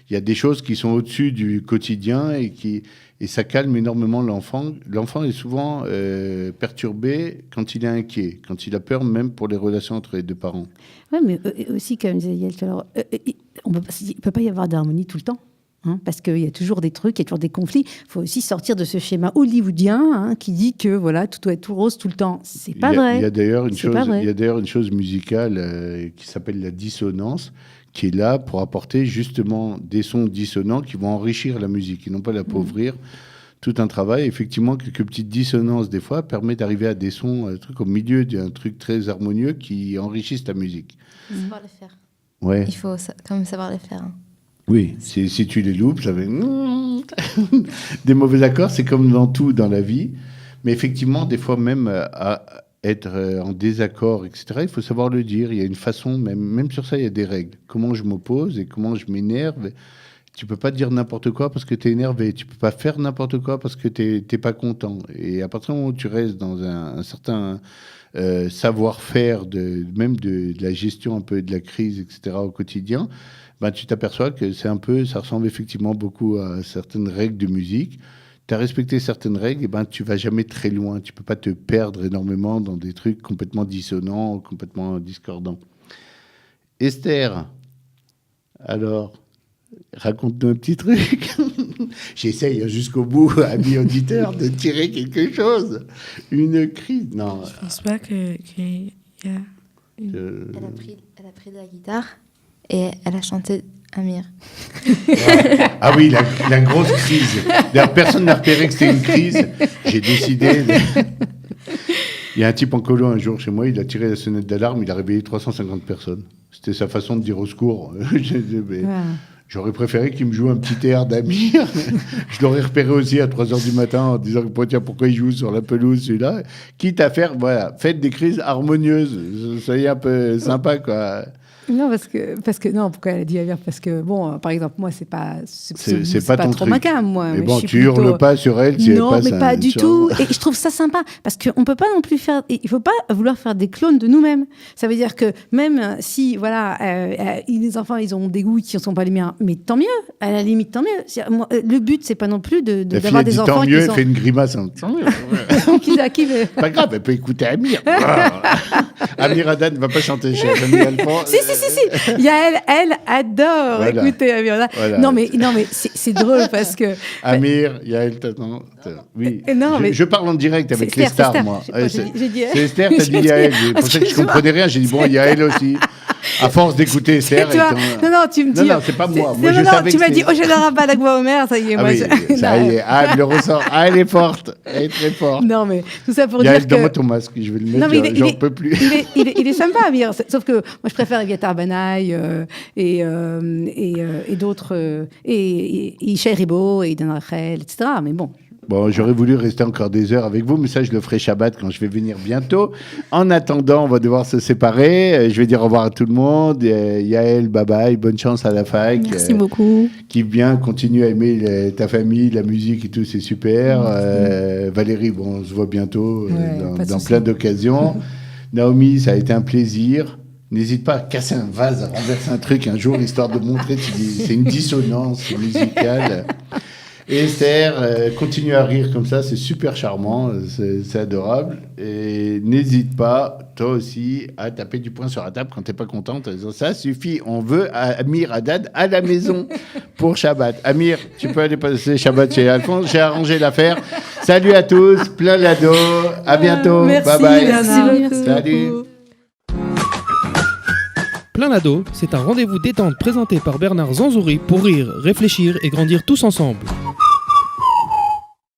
Speaker 2: Il y a des choses qui sont au-dessus du quotidien et ça calme énormément l'enfant. L'enfant est souvent perturbé quand il est inquiet, quand il a peur même pour les relations entre les deux parents.
Speaker 4: Oui, mais aussi, comme disait Yael tout à l'heure, il ne peut pas y avoir d'harmonie tout le temps. Hein, parce qu'il y a toujours des trucs, il y a toujours des conflits. Il faut aussi sortir de ce schéma hollywoodien qui dit que voilà, tout doit être tout rose tout le temps. C'est pas vrai.
Speaker 2: Il y a d'ailleurs une chose musicale qui s'appelle la dissonance, qui est là pour apporter justement des sons dissonants qui vont enrichir la musique et non pas l'appauvrir. Tout un travail, effectivement, quelques petites dissonances des fois permettent d'arriver à des sons, un truc au milieu d'un truc très harmonieux qui enrichissent ta musique.
Speaker 3: Savoir les faire.
Speaker 2: Ouais.
Speaker 3: Il faut quand même savoir les faire. Hein.
Speaker 2: Oui, si tu les loupes, ça fait des mauvais accords, c'est comme dans tout dans la vie. Mais effectivement, des fois même à être en désaccord, etc., il faut savoir le dire. Il y a une façon, même sur ça, il y a des règles. Comment je m'oppose et comment je m'énerve. Tu peux pas dire n'importe quoi parce que tu es énervé. Tu peux pas faire n'importe quoi parce que tu n'es pas content. Et à partir du moment où tu restes dans un certain savoir-faire, même de la gestion un peu de la crise, etc., au quotidien, ben, tu t'aperçois que ça ressemble effectivement beaucoup à certaines règles de musique. tu as respecté certaines règles, et ben, tu vas jamais très loin. Tu peux pas te perdre énormément dans des trucs complètement dissonants, complètement discordants. Esther, alors, raconte-nous un petit truc. J'essaye jusqu'au bout, ami auditeur, de tirer quelque chose. Une crise. Non.
Speaker 6: Je pense pas qu'il y a une...
Speaker 3: Elle a pris de la guitare et elle a chanté Amir.
Speaker 2: Ah oui, la grosse crise. D'ailleurs, personne n'a repéré que c'était une crise. J'ai décidé... Il y a un type en colo un jour chez moi, il a tiré la sonnette d'alarme, il a réveillé 350 personnes. C'était sa façon de dire au secours. J'aurais préféré qu'il me joue un petit air d'Amir. Je l'aurais repéré aussi à 3h du matin en disant tiens, pourquoi il joue sur la pelouse celui-là. Quitte à faire, voilà, faites des crises harmonieuses. Soyez un peu sympa, quoi.
Speaker 4: Non, parce que non, pourquoi elle a dit Amir? Parce que, bon, par exemple, moi, c'est pas
Speaker 2: ton
Speaker 4: trop
Speaker 2: truc.
Speaker 4: ma cam, moi.
Speaker 2: Mais
Speaker 4: mais
Speaker 2: bon,
Speaker 4: je suis
Speaker 2: tu hurles pas sur elle si
Speaker 4: non,
Speaker 2: elle passe
Speaker 4: mais pas du tout. Et je trouve ça sympa, parce qu'on peut pas non plus faire... Il faut pas vouloir faire des clones de nous-mêmes. Ça veut dire que même si, voilà, les enfants, ils ont des goûts qui ne sont pas les miens, mais tant mieux, à la limite, tant mieux. Moi, le but, c'est pas non plus d'avoir des enfants
Speaker 2: tant mieux,
Speaker 4: qui
Speaker 2: elle
Speaker 4: sont...
Speaker 2: fait une grimace. Tant mieux. Pas grave, elle peut écouter Amir. Amir Haddad ne va pas chanter chez Rémi Alphonse.
Speaker 4: Si. Elle adore
Speaker 2: voilà.
Speaker 4: écouter Amir. Voilà. Non, mais c'est drôle parce que...
Speaker 2: Amir, Yael, oui.
Speaker 4: Non, mais
Speaker 2: je parle en direct avec les
Speaker 4: Esther,
Speaker 2: stars, moi.
Speaker 4: J'ai dit
Speaker 2: C'est Esther, t'as dit Yael. C'est pour ça que je comprenais rien. J'ai dit, bon, Yael aussi. À force d'écouter Esther.
Speaker 4: Non, tu me dis...
Speaker 2: Non, c'est pas moi.
Speaker 4: Non, tu m'as dit, oh, je n'aurai pas d'Agua Omer, ça y est.
Speaker 2: Ah
Speaker 4: moi,
Speaker 2: oui, ça y est. Ah, elle le ressort. Ah, elle est forte. Elle est très forte.
Speaker 4: Non, mais tout ça pour
Speaker 2: Yael,
Speaker 4: dire que...
Speaker 2: donne-moi ton masque. Je vais le mettre. J'en peux plus.
Speaker 4: Il est sympa, Amir. Sauf que moi, je préfère Eviatar Banaï et d'autres... et Ishaï Ribo et Idan Rachel, etc. Mais bon...
Speaker 2: Bon, j'aurais voulu rester encore des heures avec vous, mais ça, je le ferai Shabbat quand je vais venir bientôt. En attendant, on va devoir se séparer. Je vais dire au revoir à tout le monde. Yael, bye bye, bonne chance à la fac.
Speaker 6: Merci beaucoup.
Speaker 2: Kiffe bien, continue à aimer ta famille, la musique et tout, c'est super. Valérie, bon, on se voit bientôt dans plein d'occasions. Naomi, ça a été un plaisir. N'hésite pas à casser un vase, à renverser un truc un jour, histoire de montrer que c'est une dissonance musicale. Et Esther, continue à rire comme ça, c'est super charmant, c'est adorable. Et n'hésite pas, toi aussi, à taper du poing sur la table quand t'es pas contente. Ça suffit, on veut Amir Haddad à la maison pour Shabbat. Amir, tu peux aller passer Shabbat chez Alphonse, j'ai arrangé l'affaire. Salut à tous, plein l'ado, à bientôt,
Speaker 4: merci,
Speaker 2: bye bye.
Speaker 4: Merci.
Speaker 2: Salut.
Speaker 1: Plein l'ado, c'est un rendez-vous détente présenté par Bernard Zanzouri pour rire, réfléchir et grandir tous ensemble.